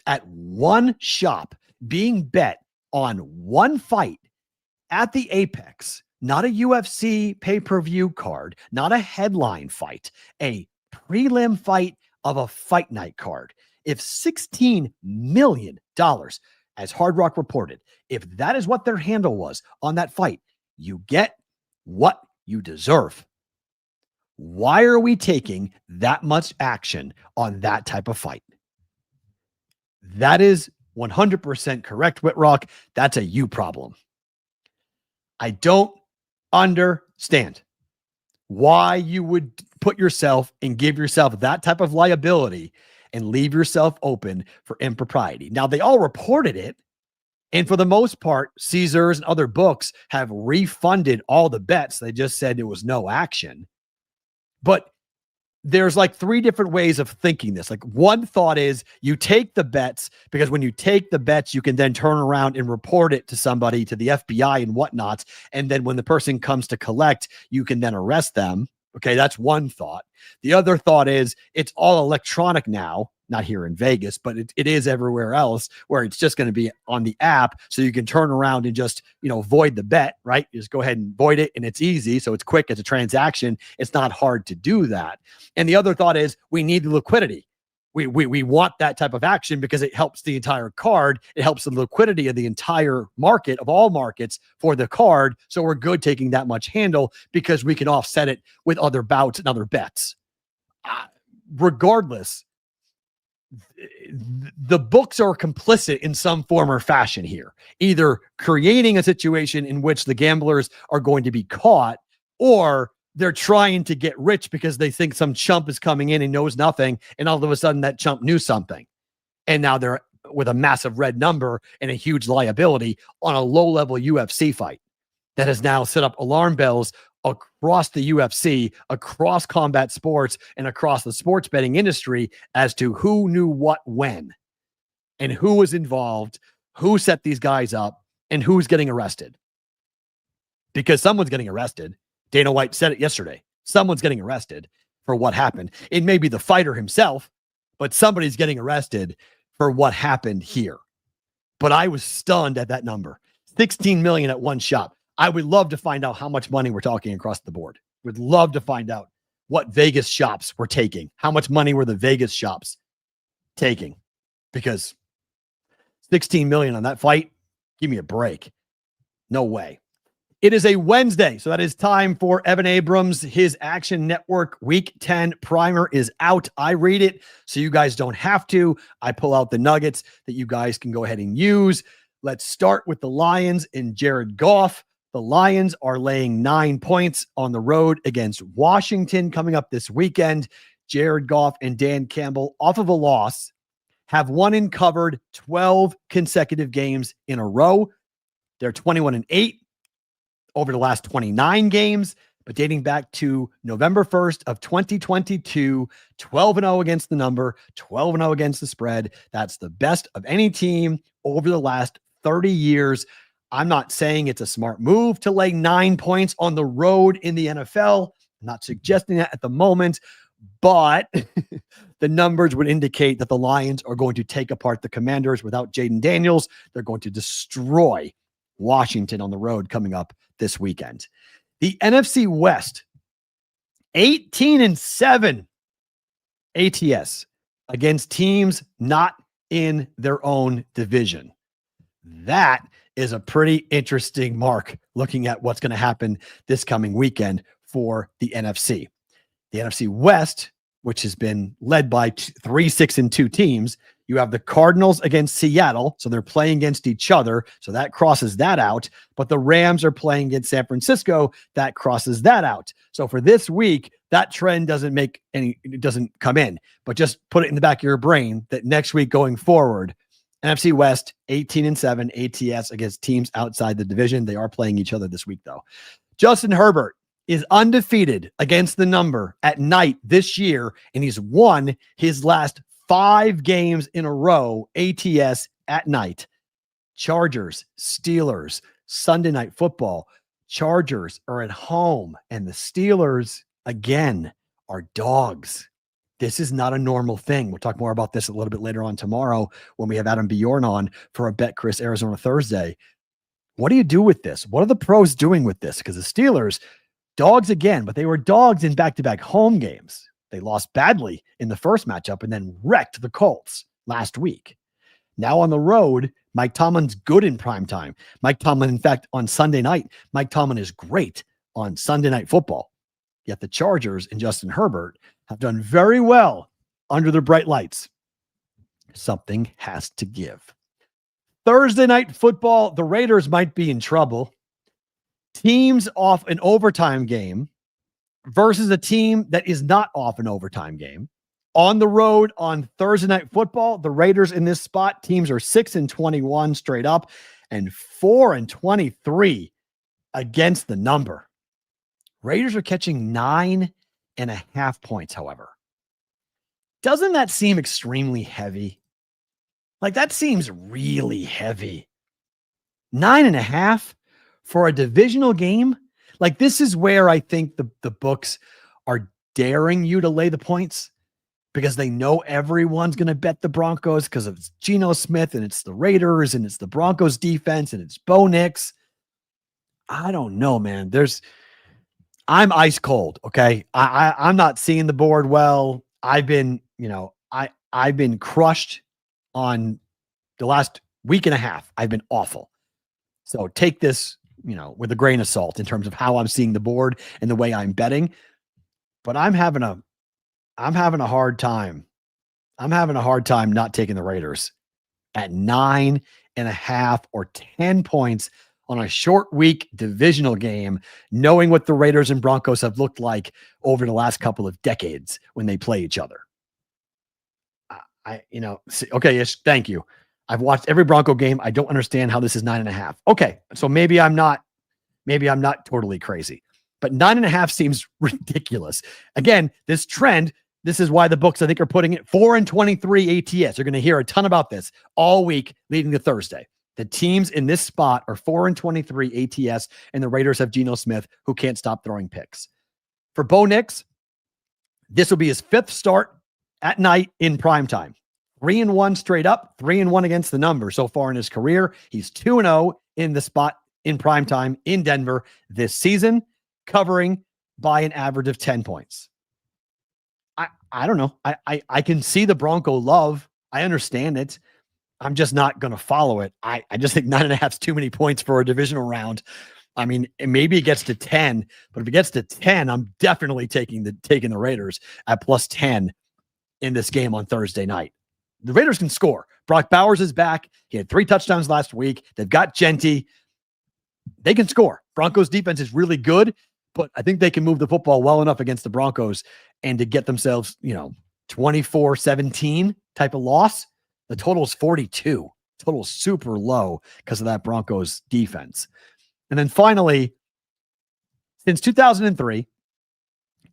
at one shop being bet on one fight at the Apex, not a UFC pay-per-view card, not a headline fight, a prelim fight of a fight night card. If $16 million, as Hard Rock reported, if that is what their handle was on that fight, you get what you deserve. Why are we taking that much action on that type of fight? That is 100% correct, Whitrock. That's a you problem. I don't understand why you would put yourself and give yourself that type of liability and leave yourself open for impropriety. Now, they all reported it. And for the most part, Caesars and other books have refunded all the bets. They just said it was no action. But there's like three different ways of thinking this. Like, one thought is you take the bets, because when you take the bets, you can then turn around and report it to somebody, to the FBI and whatnot. And then when the person comes to collect, you can then arrest them. Okay, that's one thought. The other thought is it's all electronic now, not here in Vegas, but it is everywhere else, where it's just going to be on the app. So you can turn around and just, void the bet, right? You just go ahead and void it, and it's easy. So it's quick. It's a transaction. It's not hard to do that. And the other thought is we need the liquidity. We want that type of action because it helps the entire card. It helps the liquidity of the entire market, of all markets, for the card. So we're good taking that much handle because we can offset it with other bouts and other bets. Regardless, the books are complicit in some form or fashion here, either creating a situation in which the gamblers are going to be caught, or they're trying to get rich because they think some chump is coming in and knows nothing. And all of a sudden that chump knew something. And now they're with a massive red number and a huge liability on a low-level UFC fight that has now set up alarm bells across the UFC, across combat sports, and across the sports betting industry as to who knew what when, and who was involved, who set these guys up, and who's getting arrested. Because someone's getting arrested. Dana White said it yesterday. Someone's getting arrested for what happened. It may be the fighter himself, but somebody's getting arrested for what happened here. But I was stunned at that number. 16 million at one shop. I would love to find out how much money we're talking across the board. Would love to find out what Vegas shops were taking. How much money were the Vegas shops taking? Because 16 million on that fight, give me a break. No way. It is a Wednesday, so that is time for Evan Abrams. His Action Network Week 10 primer is out. I read it so you guys don't have to. I pull out the nuggets that you guys can go ahead and use. Let's start with the Lions and Jared Goff. The Lions are laying 9 points on the road against Washington coming up this weekend. Jared Goff and Dan Campbell, off of a loss, have won and covered 12 consecutive games in a row. They're 21-8 over the last 29 games, but dating back to November 1st of 2022, 12-0 against the number, 12-0 against the spread. That's the best of any team over the last 30 years. I'm not saying it's a smart move to lay 9 points on the road in the NFL. I'm not suggesting that at the moment, but the numbers would indicate that the Lions are going to take apart the Commanders without Jaden Daniels. They're going to destroy Washington on the road coming up this weekend. The NFC West, 18-7 ATS against teams not in their own division. That is a pretty interesting mark looking at what's going to happen this coming weekend for the NFC. The NFC West, which has been led by 3 6-2 teams. You have the Cardinals against Seattle, so they're playing against each other, so that crosses that out. But the Rams are playing against San Francisco, that crosses that out. So for this week, that trend it doesn't come in. But just put it in the back of your brain that next week going forward, NFC West, 18-7 ATS against teams outside the division. They are playing each other this week, though. Justin Herbert is undefeated against the number at night this year, and he's won his last 5 games in a row, ATS at night. Chargers, Steelers, Sunday Night Football. Chargers are at home, and the Steelers, again, are dogs. This is not a normal thing. We'll talk more about this a little bit later on tomorrow when we have Adam Bjorn on for a Bet Chris Arizona Thursday. What do you do with this? What are the pros doing with this? Because the Steelers, dogs again, but they were dogs in back-to-back home games. They lost badly in the first matchup and then wrecked the Colts last week. Now on the road, Mike Tomlin's good in primetime. Mike Tomlin, in fact, on Sunday night, Mike Tomlin is great on Sunday Night Football. Yet the Chargers and Justin Herbert have done very well under the bright lights. Something has to give. Thursday Night Football, the Raiders might be in trouble. Teams off an overtime game versus a team that is not off an overtime game. On the road on Thursday Night Football, the Raiders in this spot, teams are 6-21 straight up and 4-23 against the number. Raiders are catching 9.5 points, however. Doesn't that seem extremely heavy? Like, that seems really heavy. 9.5 for a divisional game? Like, this is where I think the books are daring you to lay the points because they know everyone's going to bet the Broncos because it's Geno Smith and it's the Raiders and it's the Broncos defense and it's Bo Nix. I don't know, man. I'm ice cold. Okay. I'm not seeing the board well. I've been crushed on the last week and a half. I've been awful. So take this, with a grain of salt in terms of how I'm seeing the board and the way I'm betting, but I'm having a hard time. I'm having a hard time not taking the Raiders at 9.5 or 10 points on a short week divisional game, knowing what the Raiders and Broncos have looked like over the last couple of decades when they play each other. Okay, yes, thank you. I've watched every Bronco game. I don't understand how this is 9.5. Okay, so maybe I'm not totally crazy, but 9.5 seems ridiculous. Again, this trend, this is why the books, I think, are putting it 4-23 ATS. You're going to hear a ton about this all week leading to Thursday. The teams in this spot are 4-23 ATS, and the Raiders have Geno Smith, who can't stop throwing picks. For Bo Nix, this will be his 5th start at night in primetime. 3-1 straight up, 3-1 against the number so far in his career. He's 2-0 in the spot in primetime in Denver this season, covering by an average of 10 points. I don't know. I can see the Bronco love. I understand it. I'm just not going to follow it. I just think 9.5 is too many points for a divisional round. I mean, maybe it gets to 10, but if it gets to 10, I'm definitely taking the Raiders at plus 10 in this game on Thursday night. The Raiders can score. Brock Bowers is back. He had 3 touchdowns last week. They've got Genty. They can score. Broncos defense is really good, but I think they can move the football well enough against the Broncos and to get themselves, 24-17 type of loss. The total is 42. Total super low because of that Broncos defense. And then finally, since 2003,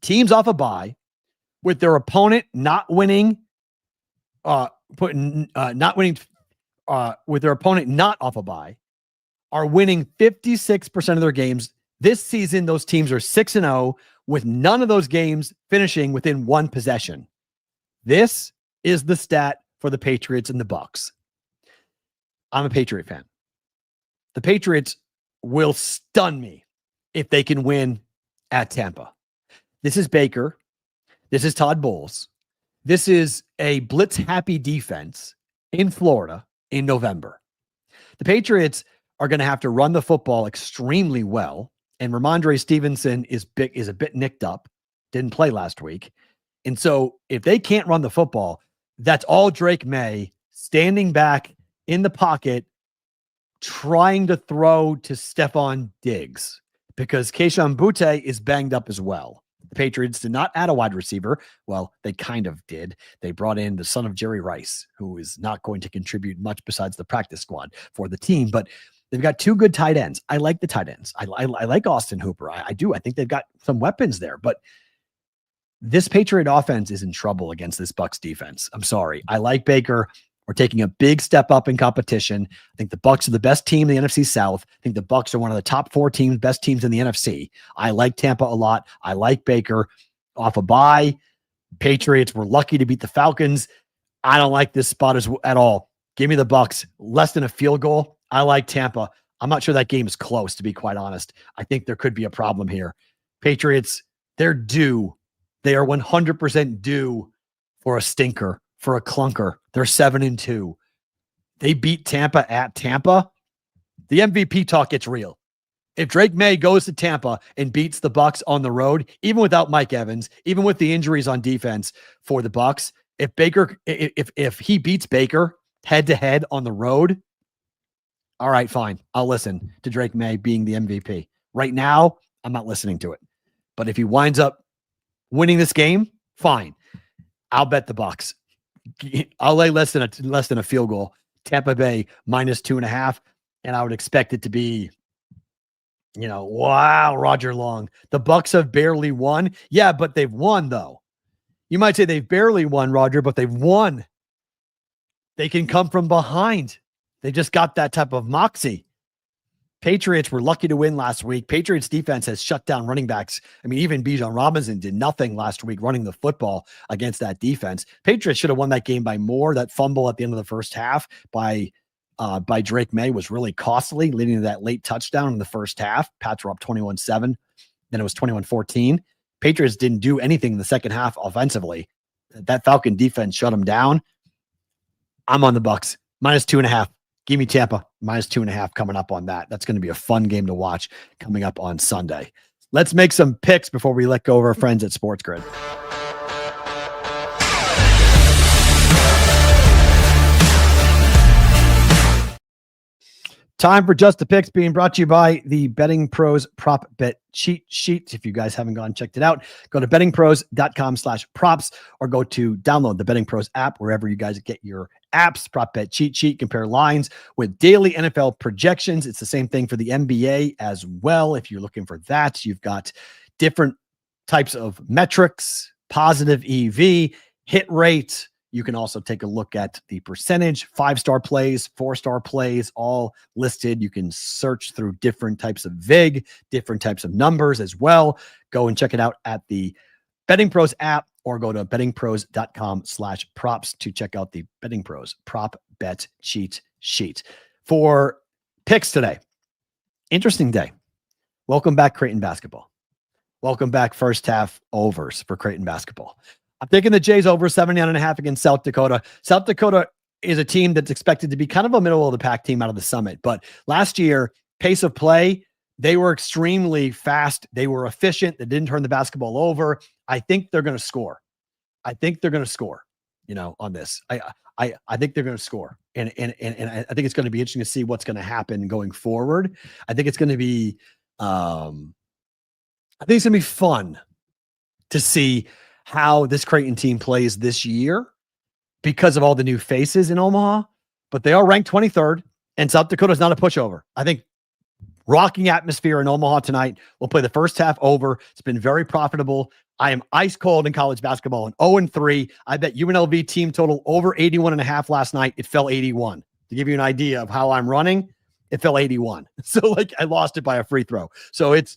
teams off a bye with their opponent not winning, with their opponent not off a bye, are winning 56% of their games. This season, those teams are 6-0 with none of those games finishing within 1 possession. This is the stat for the Patriots and the Bucs. I'm a Patriot fan. The Patriots will stun me if they can win at Tampa. This is Baker. This is Todd Bowles. This is a blitz-happy defense in Florida in November. The Patriots are going to have to run the football extremely well, and Ramondre Stevenson is a bit nicked up, didn't play last week. And so if they can't run the football, that's all Drake May standing back in the pocket trying to throw to Stephon Diggs because Kayshon Boutte is banged up as well. The Patriots did not add a wide receiver. Well, they kind of did. They brought in the son of Jerry Rice, who is not going to contribute much besides the practice squad for the team, but they've got 2 good tight ends. I like the tight ends. I like Austin Hooper. I do. I think they've got some weapons there, but this Patriot offense is in trouble against this Bucs defense. I'm sorry. I like Baker. We're taking a big step up in competition. I think the Bucs are the best team in the NFC South. I think the Bucs are one of the top 4 teams, best teams in the NFC. I like Tampa a lot. I like Baker. Off a bye. Patriots were lucky to beat the Falcons. I don't like this spot at all. Give me the Bucs. Less than a field goal. I like Tampa. I'm not sure that game is close, to be quite honest. I think there could be a problem here. Patriots, they're due. They are 100% due for a stinker, for a clunker. They're 7-2. They beat Tampa at Tampa. The MVP talk gets real. If Drake May goes to Tampa and beats the Bucs on the road, even without Mike Evans, even with the injuries on defense for the Bucs, if he beats Baker head to head on the road, all right, fine. I'll listen to Drake May being the MVP. Right now, I'm not listening to it. But if he winds up winning this game, fine. I'll bet the Bucs. I'll lay less than a field goal. Tampa Bay -2.5, and I would expect it to be, wow, Roger Long. The Bucs have barely won. Yeah, but they've won though. You might say they've barely won, Roger, but they've won. They can come from behind. They just got that type of moxie. Patriots were lucky to win last week. Patriots defense has shut down running backs. I mean, even Bijan Robinson did nothing last week running the football against that defense. Patriots should have won that game by more. That fumble at the end of the first half by Drake May was really costly, leading to that late touchdown in the first half. Pats were up 21-7. Then it was 21-14. Patriots didn't do anything in the second half offensively. That Falcon defense shut them down. I'm on the Bucs. -2.5. Give me Tampa. -2.5 coming up on that. That's going to be a fun game to watch coming up on Sunday. Let's make some picks before we let go of our friends at Sports Grid. Time for Just the Picks, being brought to you by the Betting Pros Prop Bet Cheat Sheet. If you guys haven't gone and checked it out, go to bettingpros.com/props or go to download the Betting Pros app wherever you guys get your apps. Prop Bet Cheat Sheet, compare lines with daily NFL projections. It's the same thing for the NBA as well. If you're looking for that, you've got different types of metrics, positive EV, hit rate. You can also take a look at the percentage, 5-star plays, 4-star plays, all listed. You can search through different types of VIG, different types of numbers as well. Go and check it out at the Betting Pros app or go to bettingpros.com/props to check out the Betting Pros Prop Bet Cheat Sheet. For picks today, interesting day. Welcome back, Creighton basketball. Welcome back, first half overs for Creighton basketball. I'm taking the Jays over 79.5 against South Dakota. South Dakota is a team that's expected to be kind of a middle of the pack team out of the Summit. But last year, pace of play, they were extremely fast. They were efficient. They didn't turn the basketball over. I think they're going to score. On this. I think they're going to score. And I think it's going to be interesting to see what's going to happen going forward. I think it's going to be fun to see how this Creighton team plays this year because of all the new faces in Omaha, but they are ranked 23rd, and South Dakota is not a pushover. I think rocking atmosphere in Omaha tonight. We'll play the first half over. It's been very profitable. I am ice cold in college basketball and 0-3. I bet UNLV team total over 81.5 last night. It fell 81. To give you an idea of how I'm running, it fell 81. So I lost it by a free throw. So it's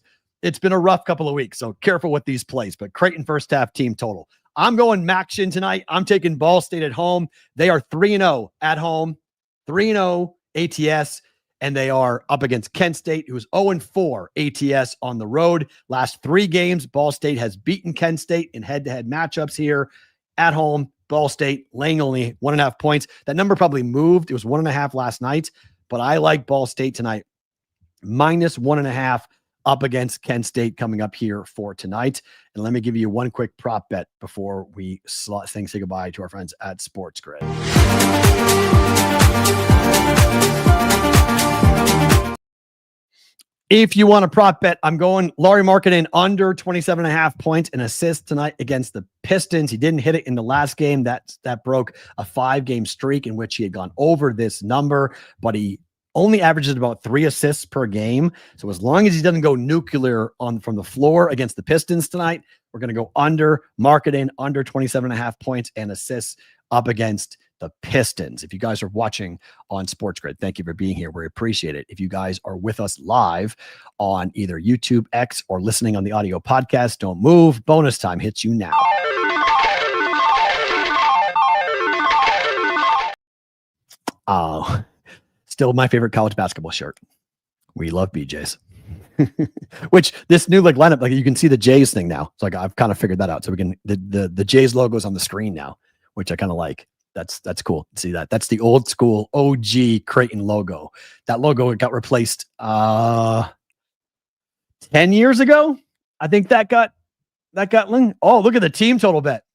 been a rough couple of weeks, so careful with these plays. But Creighton first half team total. I'm going Maction tonight. I'm taking Ball State at home. They are 3-0 at home, 3-0 ATS, and they are up against Kent State, who is 0-4 ATS on the road. Last 3 games, Ball State has beaten Kent State in head-to-head matchups here at home. Ball State laying only 1.5 points. That number probably moved. It was 1.5 last night, but I like Ball State tonight. -1.5 up against Kent State coming up here for tonight. And let me give you one quick prop bet before we say goodbye to our friends at Sports Grid. If you want a prop bet, I'm going Lauri Markkanen under 27.5 points and assists tonight against the Pistons. He didn't hit it in the last game. That broke a 5-game streak in which he had gone over this number, but he only averages about 3 assists per game. So as long as he doesn't go nuclear from the floor against the Pistons tonight, we're going to go under Markkanen, under 27.5 points and assists up against the Pistons. If you guys are watching on Sports Grid, thank you for being here. We appreciate it. If you guys are with us live on either YouTube, X, or listening on the audio podcast, don't move. Bonus time hits you now. Still my favorite college basketball shirt. We love BJ's. Which this new like lineup, like you can see the Jays thing now. It's like I've kind of figured that out. So we can the Jays logo is on the screen now, which I kind of like. That's cool. See that? That's the old school OG Creighton logo. That logo got replaced 10 years ago. I think that got oh, look at the team total bet.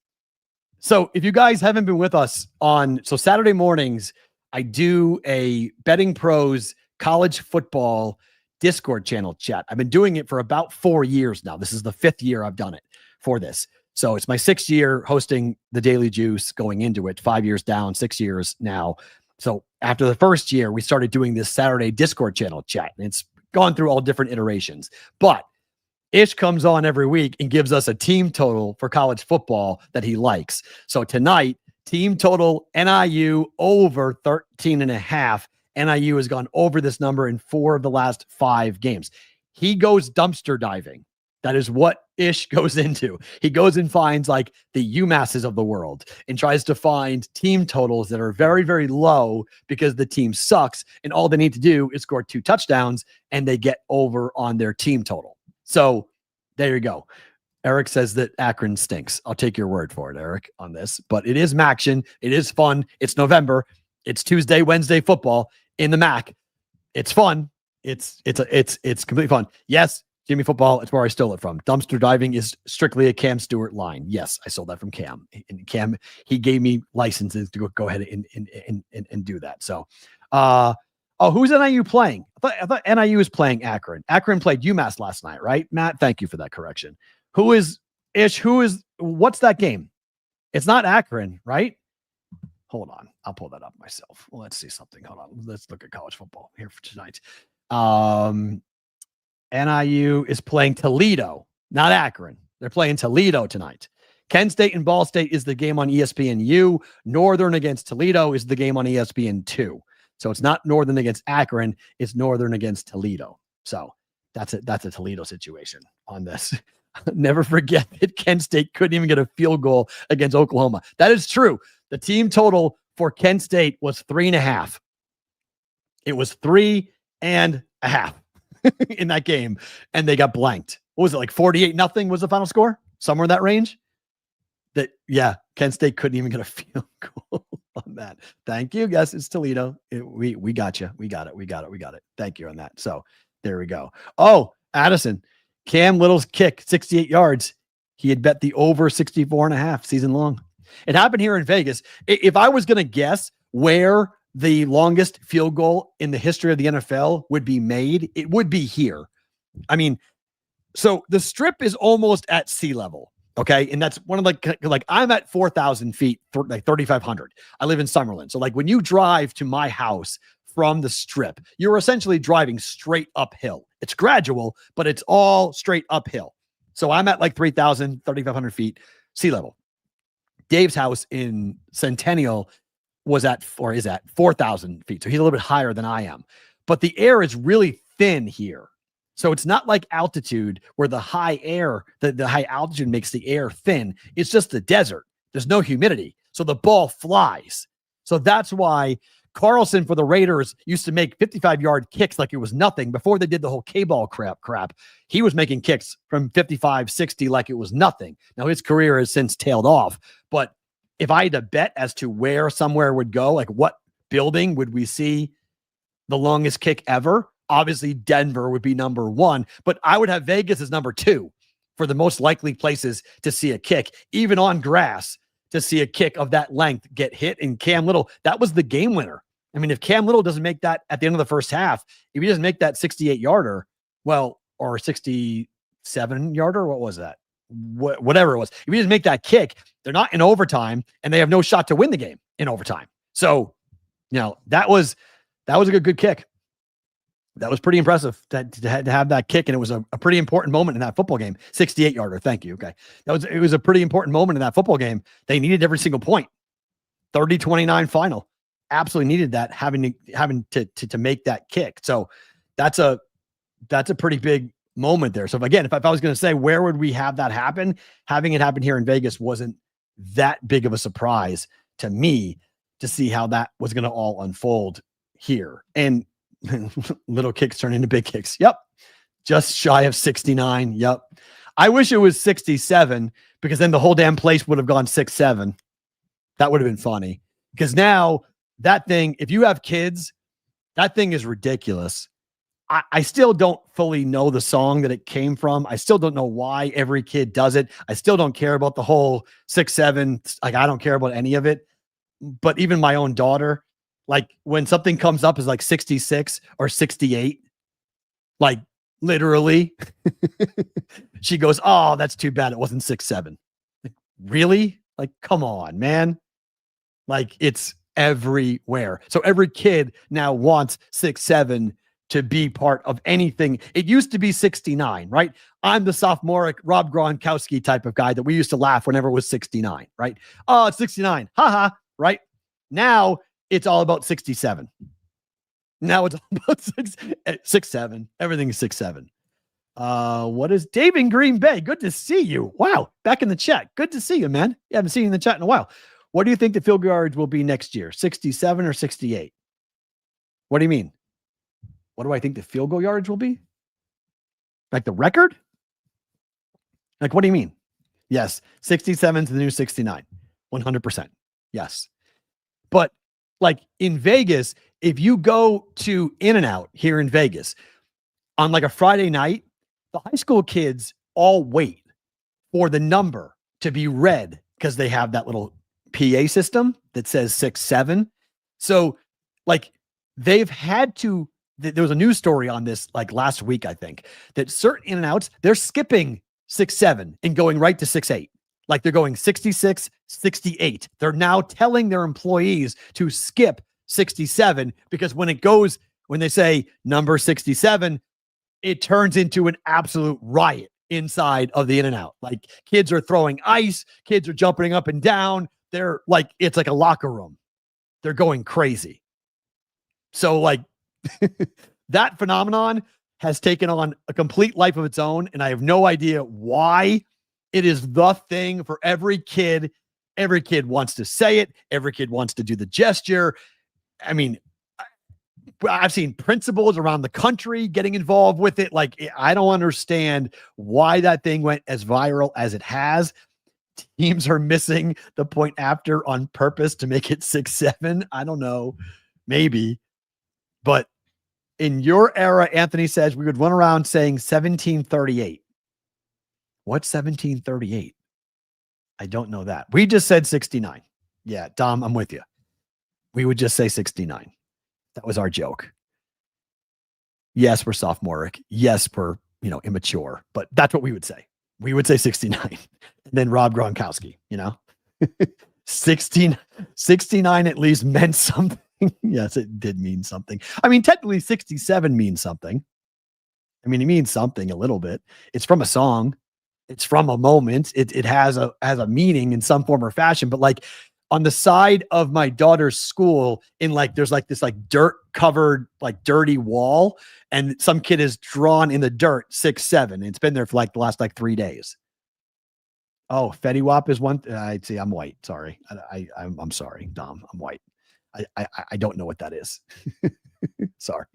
So if you guys haven't been with us so Saturday mornings, I do a Betting Pros college football Discord channel chat. I've been doing it for about 4 years now. This is the 5th year I've done it for this. So it's my 6th year hosting the Daily Juice, going into it, 5 years down, 6 years now. So after the first year, we started doing this Saturday Discord channel chat, and it's gone through all different iterations. But Ish comes on every week and gives us a team total for college football that he likes. So tonight, team total NIU over 13.5. NIU has gone over this number in 4 of the last 5 games. He goes dumpster diving. That is what Ish goes into. He goes and finds like the UMasses of the world and tries to find team totals that are very, very low because the team sucks. And all they need to do is score 2 touchdowns and they get over on their team total. So there you go. Eric says that Akron stinks. I'll take your word for it, Eric, on this. But it is Maction. It is fun. It's November. It's Tuesday, Wednesday football in the MAC. It's fun. It's completely fun. Yes, Jimmy Football. It's where I stole it from. Dumpster diving is strictly a Cam Stewart line. Yes, I stole that from Cam. And Cam, he gave me licenses to go ahead and do that. So, who's NIU playing? I thought NIU was playing Akron. Akron played UMass last night, right? Matt, thank you for that correction. What's that game? It's not Akron, right? Hold on. I'll pull that up myself. Well, let's see something. Hold on. Let's look at college football here for tonight. NIU is playing Toledo, not Akron. They're playing Toledo tonight. Kent State and Ball State is the game on ESPNU. Northern against Toledo is the game on ESPN2. So it's not Northern against Akron. It's Northern against Toledo. So that's a Toledo situation on this. Never forget that Kent State couldn't even get a field goal against Oklahoma. That is true. The team total for Kent State was 3.5. It was 3.5 in that game, and they got blanked. What was it, like 48-0 was the final score? Somewhere in that range? Kent State couldn't even get a field goal on that. Thank you. Yes, it's Toledo. We got you. We got it. Thank you on that. So there we go. Oh, Addison, Cam Little's kick, 68 yards. He had bet the over 64.5 season long. It happened here in Vegas. If I was going to guess where the longest field goal in the history of the NFL would be made, it would be here. I mean, so the strip is almost at sea level. Okay. And that's one of like I'm at 4,000 feet, like 3,500. I live in Summerlin. So like when you drive to my house from the strip, you're essentially driving straight uphill. It's gradual, but it's all straight uphill. So I'm at like 3,000, 3,500 feet sea level. Dave's house in Centennial is at 4,000 feet. So he's a little bit higher than I am, but the air is really thin here. So it's not like altitude where the high air, the high altitude makes the air thin. It's just the desert. There's no humidity. So the ball flies. So that's why Carlson for the Raiders used to make 55-yard kicks like it was nothing before they did the whole K-ball crap. He was making kicks from 55, 60 like it was nothing. Now his career has since tailed off, but if I had to bet as to where somewhere would go, like what building would we see the longest kick ever? Obviously Denver would be number 1, but I would have Vegas as number 2 for the most likely places to see a kick, even on grass, to see a kick of that length get hit. And Cam Little, that was the game winner. I mean, if Cam Little doesn't make that at the end of the first half, if he doesn't make that 68-yarder, or 67-yarder, what was that? Whatever it was. If he doesn't make that kick, they're not in overtime, and they have no shot to win the game in overtime. So, that was a good kick. That was pretty impressive to have that kick, and it was a pretty important moment in that football game. 68-yarder, thank you. Okay, it was a pretty important moment in that football game. They needed every single point. 30-29 final. Absolutely needed that, having to make that kick. So that's a pretty big moment there. So again, if I was going to say where would we have that happen, having it happen here in Vegas wasn't that big of a surprise to me to see how that was going to all unfold here. And little kicks turn into big kicks. Yep. Just shy of 69. Yep. I wish it was 67 because then the whole damn place would have gone 6-7. That would have been funny because now that thing, if you have kids, that thing is ridiculous. I still don't fully know the song that it came from. I still don't know why every kid does it. I still don't care about the whole 6-7. Like, I don't care about any of it. But even my own daughter, like when something comes up as like 66 or 68, like literally, she goes, "Oh, that's too bad. It wasn't 6-7. Like, really? Like, come on, man. Like, it's everywhere. So every kid now wants 6-7 to be part of anything. It used to be 69, right? I'm the sophomoric Rob Gronkowski type of guy that we used to laugh whenever it was 69, right? Oh, it's 69. Haha, right? Now it's all about 67. Now it's all about 6-7. Everything is 6-7. What is Dave in Green Bay? Good to see you. Wow, back in the chat. Good to see you, man. You haven't seen you in the chat in a while. What do you think the field goal yards will be next year? 67 or 68? What do you mean? What do I think the field goal yards will be? Like the record? Like, what do you mean? Yes, 67 to the new 69. 100%. Yes. But like in Vegas, if you go to In-N-Out here in Vegas on like a Friday night, the high school kids all wait for the number to be read because they have that little PA system that says 6-7. So like they've had to, there was a news story on this like last week, I think, that certain In-N-Outs, they're skipping 6-7 and going right to 6-8. Like they're going 66, 68. They're now telling their employees to skip 67 because when they say number 67, it turns into an absolute riot inside of the In-N-Out. Like kids are throwing ice, kids are jumping up and down. They're like, it's like a locker room. They're going crazy. So like that phenomenon has taken on a complete life of its own. And I have no idea why. It is the thing for every kid. Every kid wants to say it. Every kid wants to do the gesture. I mean, I've seen principals around the country getting involved with it. Like, I don't understand why that thing went as viral as it has. Teams are missing the point after on purpose to make it 6-7. I don't know. Maybe. But in your era, Anthony says we would run around saying 1738. What's 1738? I don't know that. We just said 69. Yeah, Dom, I'm with you. We would just say 69. That was our joke. Yes, we're sophomoric. Yes, we're, immature, but that's what we would say. We would say 69. And then Rob Gronkowski, 69 at least meant something. Yes, it did mean something. I mean, technically 67 means something. I mean, it means something a little bit. It's from a song. It's from a moment. It has a meaning in some form or fashion, but like on the side of my daughter's school there's like this like dirt covered, like dirty wall. And some kid has drawn in the dirt 6-7. It's been there for like the last like 3 days. Oh, Fetty Wap is one. I'd say I'm white. Sorry. I'm sorry, Dom. I'm white. I don't know what that is. Sorry.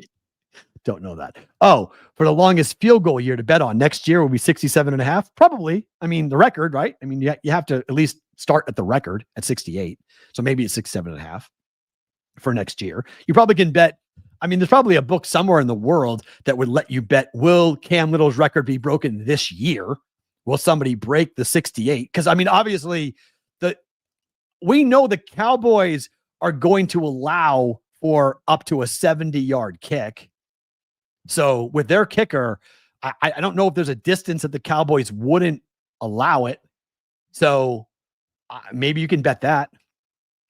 Don't know that. Oh, for the longest field goal year to bet on next year will be 67.5. Probably. I mean, the record, right? I mean, you have to at least start at the record at 68. So maybe it's 67.5 for next year. You probably can bet. I mean, there's probably a book somewhere in the world that would let you bet, will Cam Little's record be broken this year? Will somebody break the 68? Because I mean, obviously we know the Cowboys are going to allow for up to a 70-yard kick. So with their kicker, I don't know if there's a distance that the Cowboys wouldn't allow it. So maybe you can bet that.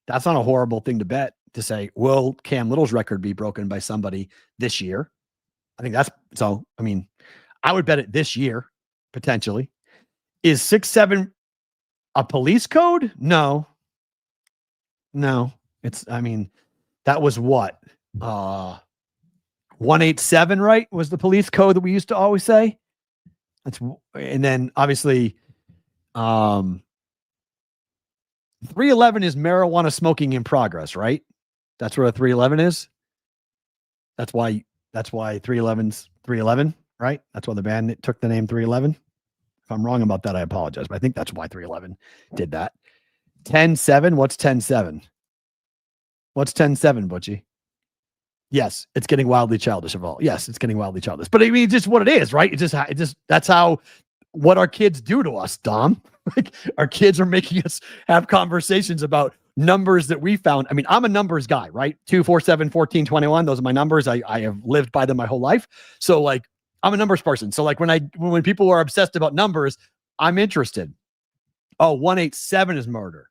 That's not a horrible thing to bet, to say, will Cam Little's record be broken by somebody this year? I think that's so. I mean, I would bet it this year, potentially. Is 6-7 a police code? No. No, that was what? 187, right? Was the police code that we used to always say. And then obviously 311 is marijuana smoking in progress, right? That's where a 311 is. That's why 311's 311, right? That's why the band took the name 311. If I'm wrong about that, I apologize, but I think that's why 311 did that. 10-7, what's 10-7? What's 10-7, Butchie? Yes, it's getting wildly childish of all. Yes, it's getting wildly childish. But I mean, it's just what it is, right? It just that's how what our kids do to us, Dom. Like our kids are making us have conversations about numbers that we found. I mean, I'm a numbers guy, right? 2, 4, 7, 14, 21. Those are my numbers. I have lived by them my whole life. So like I'm a numbers person. So like when people are obsessed about numbers, I'm interested. Oh, 187 is murder.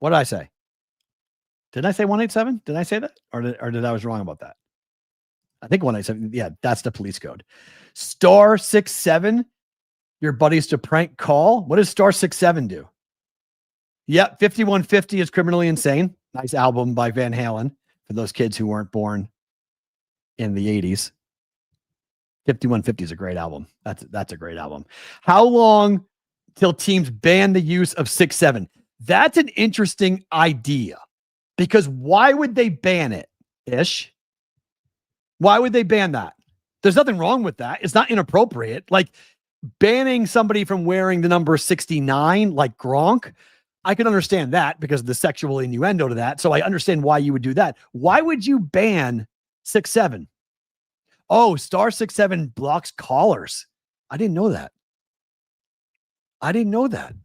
What did I say? Did I say 187? Did I say that? Or did I was wrong about that? I think 187. Yeah, that's the police code. Star 67, your buddies to prank call. What does Star 67 do? Yep, 5150 is Criminally Insane. Nice album by Van Halen for those kids who weren't born in the 80s. 5150 is a great album. That's a great album. How long till teams ban the use of 6-7? That's an interesting idea. Because why would they ban it, Ish? Why would they ban that? There's nothing wrong with that. It's not inappropriate. Like banning somebody from wearing the number 69, like Gronk, I can understand that because of the sexual innuendo to that. So I understand why you would do that. Why would you ban 6-7? Oh, Star 6-7 blocks callers. I didn't know that.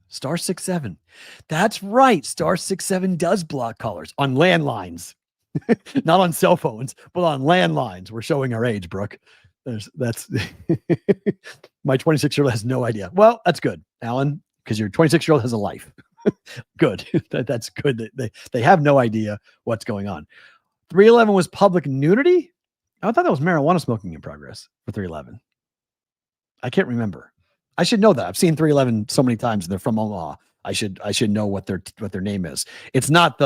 Star 6-7. That's right. Star 6-7 does block callers on landlines, not on cell phones, but on landlines. We're showing our age, Brooke. That's my 26-year-old has no idea. Well, that's good, Alan, because your 26-year-old has a life. Good. That's good. They have no idea what's going on. 311 was public nudity. I thought that was marijuana smoking in progress for 311. I can't remember. I should know that. I've seen 311 so many times. They're from Omaha. I should know what their name is. It's not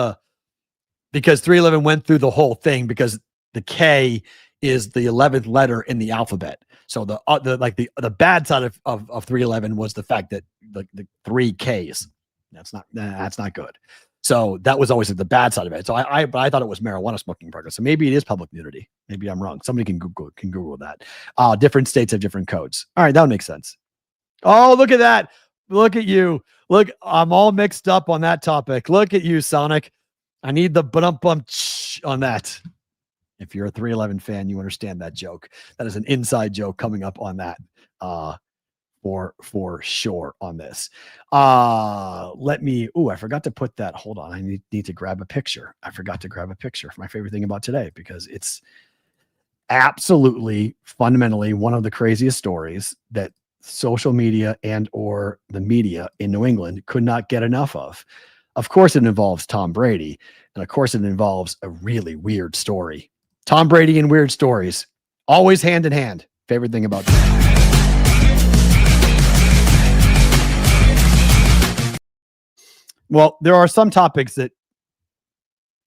because 311 went through the whole thing because the K is the 11th letter in the alphabet. So the bad side of 311 was the fact that the 3 Ks. That's not good. So that was always the bad side of it. So I thought it was marijuana smoking in progress. So maybe it is public nudity. Maybe I'm wrong. Somebody can Google that. Different states have different codes. All right, that would make sense. Oh, look at that. Look at you. Look, I'm all mixed up on that topic. Look at you, Sonic. I need the bump on that. If you're a 311 fan, you understand that joke. That is an inside joke coming up on that for sure on this. I forgot to put that. Hold on. I need to grab a picture. I forgot to grab a picture for my favorite thing about today because it's absolutely fundamentally one of the craziest stories that social media and or the media in New England could not get enough of. Of course, it involves Tom Brady, and of course, it involves a really weird story. Tom Brady and weird stories, always hand in hand. Favorite thing about this. Well, there are some topics that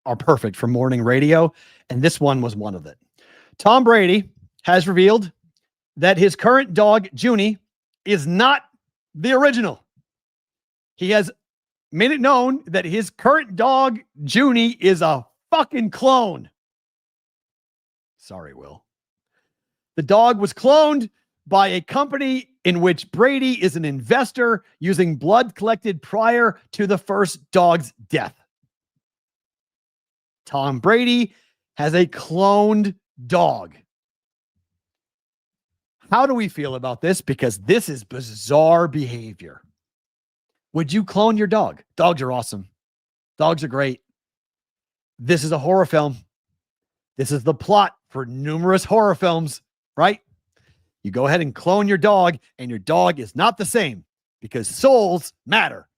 are perfect for morning radio, and this one was one of it. Tom Brady has revealed that his current dog, Junie, is not the original. He has made it known that his current dog, Junie, is a fucking clone. Sorry, Will. The dog was cloned by a company in which Brady is an investor using blood collected prior to the first dog's death. Tom Brady has a cloned dog. How do we feel about this? Because this is bizarre behavior. Would you clone your dog? Dogs are awesome. Dogs are great. This is a horror film. This is the plot for numerous horror films, right? You go ahead and clone your dog, and your dog is not the same because souls matter.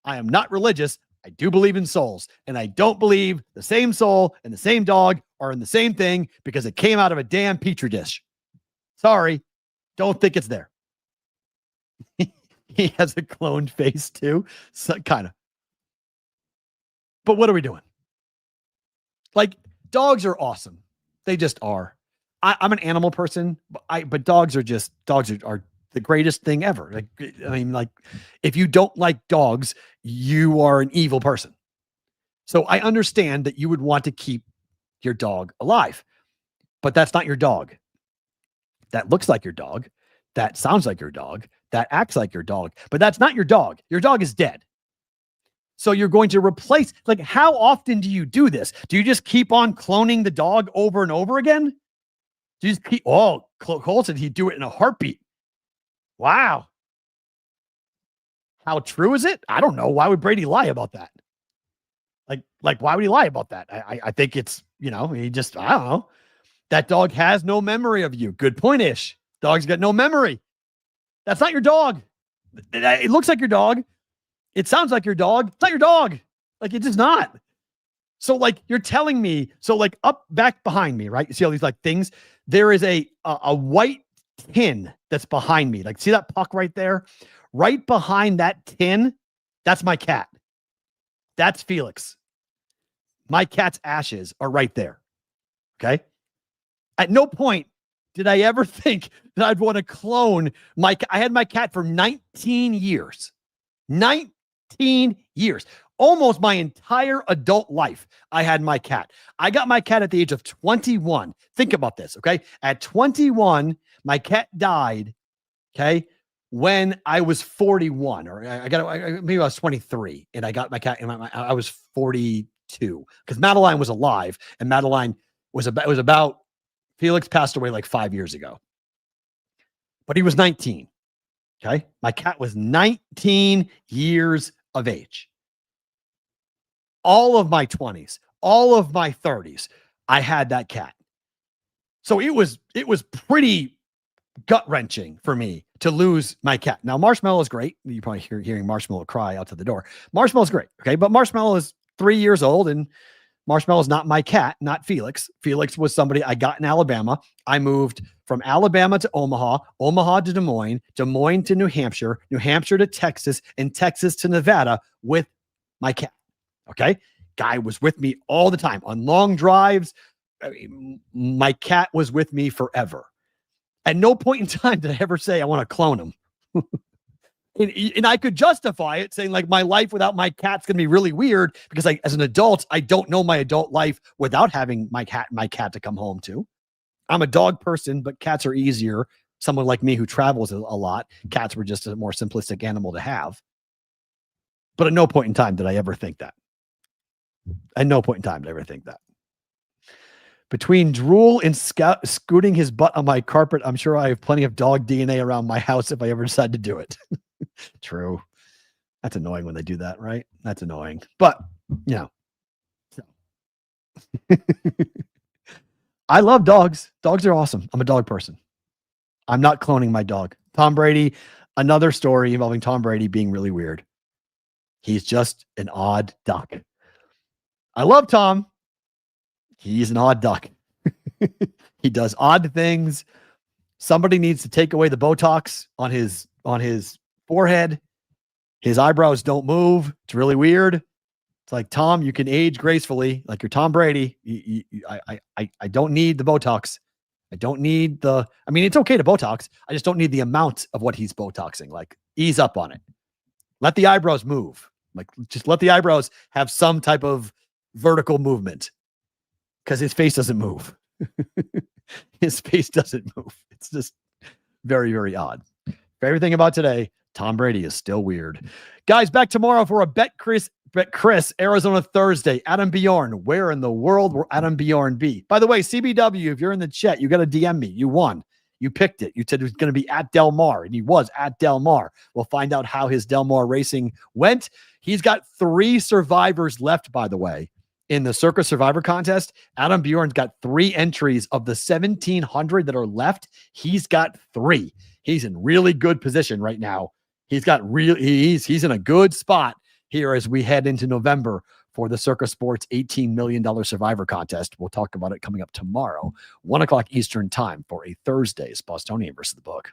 I am not religious. I do believe in souls, and I don't believe the same soul and the same dog are in the same thing because it came out of a damn petri dish. Sorry. Don't think it's there. He has a cloned face too. So, kind of. But what are we doing? Like, dogs are awesome. They just are. I'm an animal person, but dogs are the greatest thing ever. Like, I mean, like, if you don't like dogs, you are an evil person. So I understand that you would want to keep your dog alive, but that's not your dog. That looks like your dog. That sounds like your dog. That acts like your dog, but that's not your dog. Your dog is dead. So you're going to replace, like, how often do you do this? Do you just keep on cloning the dog over and over again? Do you just keep, Cole said he'd do it in a heartbeat. Wow. How true is it? I don't know. Why would Brady lie about that? Like, why would he lie about that? I think it's, he just, I don't know. That dog has no memory of you. Good point, Ish. Dog's got no memory. That's not your dog. It looks like your dog. It sounds like your dog. It's not your dog. Like, it's just not. So, like, you're telling me, so, like, back behind me, right? You see all these, like, things? There is a white tin that's behind me. Like, see that puck right there? Right behind that tin, that's my cat. That's Felix. My cat's ashes are right there. Okay? At no point did I ever think that I'd want to clone I had my cat for 19 years. 19 years. Almost my entire adult life, I had my cat. I got my cat at the age of 21. Think about this, okay? At 21, my cat died, okay, when I was 41, or maybe I was 23, and I got my cat, and I was 42, because Madeline was alive, and Madeline was about, Felix passed away like 5 years ago, but he was 19, okay? My cat was 19 years of age. All of my 20s, all of my 30s, I had that cat. So it was pretty gut-wrenching for me to lose my cat. Now, Marshmallow is great. You're probably hearing Marshmallow cry out to the door. Marshmallow's great, okay? But Marshmallow is 3 years old, and Marshmallow's not my cat, not Felix. Felix was somebody I got in Alabama. I moved from Alabama to Omaha, Omaha to Des Moines, Des Moines to New Hampshire, New Hampshire to Texas, and Texas to Nevada with my cat. Okay. Guy was with me all the time on long drives. I mean, my cat was with me forever. At no point in time did I ever say I want to clone him. And I could justify it saying, like, my life without my cat's going to be really weird because, like, as an adult, I don't know my adult life without having my cat to come home to. I'm a dog person, but cats are easier. Someone like me who travels a lot, cats were just a more simplistic animal to have. But at no point in time did I ever think that. At no point in time did I ever think that. Between drool and scooting his butt on my carpet, I'm sure I have plenty of dog DNA around my house if I ever decide to do it. True. That's annoying when they do that, right? That's annoying. But, So. I love dogs. Dogs are awesome. I'm a dog person. I'm not cloning my dog. Tom Brady, another story involving Tom Brady being really weird. He's just an odd duck. I love Tom. He's an odd duck. He does odd things. Somebody needs to take away the Botox on his forehead. His eyebrows don't move. It's really weird. It's like, Tom, you can age gracefully, like you're Tom Brady. I don't need the Botox. I don't need it's okay to Botox. I just don't need the amount of what he's Botoxing. Like, ease up on it. Let the eyebrows move. Like, just let the eyebrows have some type of vertical movement, because his face doesn't move. His face doesn't move. It's just very, very odd. Favorite thing about today, Tom Brady is still weird. Guys, back tomorrow for a Bet Chris Arizona Thursday. Adam Bjorn. Where in the world will Adam Bjorn be? By the way, CBW, if you're in the chat, you got to DM me. You won. You picked it. You said it was going to be at Del Mar, and he was at Del Mar. We'll find out how his Del Mar racing went. He's got 3 survivors left, by the way, in the Circus Survivor contest. Adam Bjorn's got 3 entries of the 1,700 that are left. He's got 3. He's in really good position right now. He's in a good spot here as we head into November for the Circus Sports $18 million Survivor contest. We'll talk about it coming up tomorrow, 1:00 Eastern time for a Thursday's Bostonian versus the Book.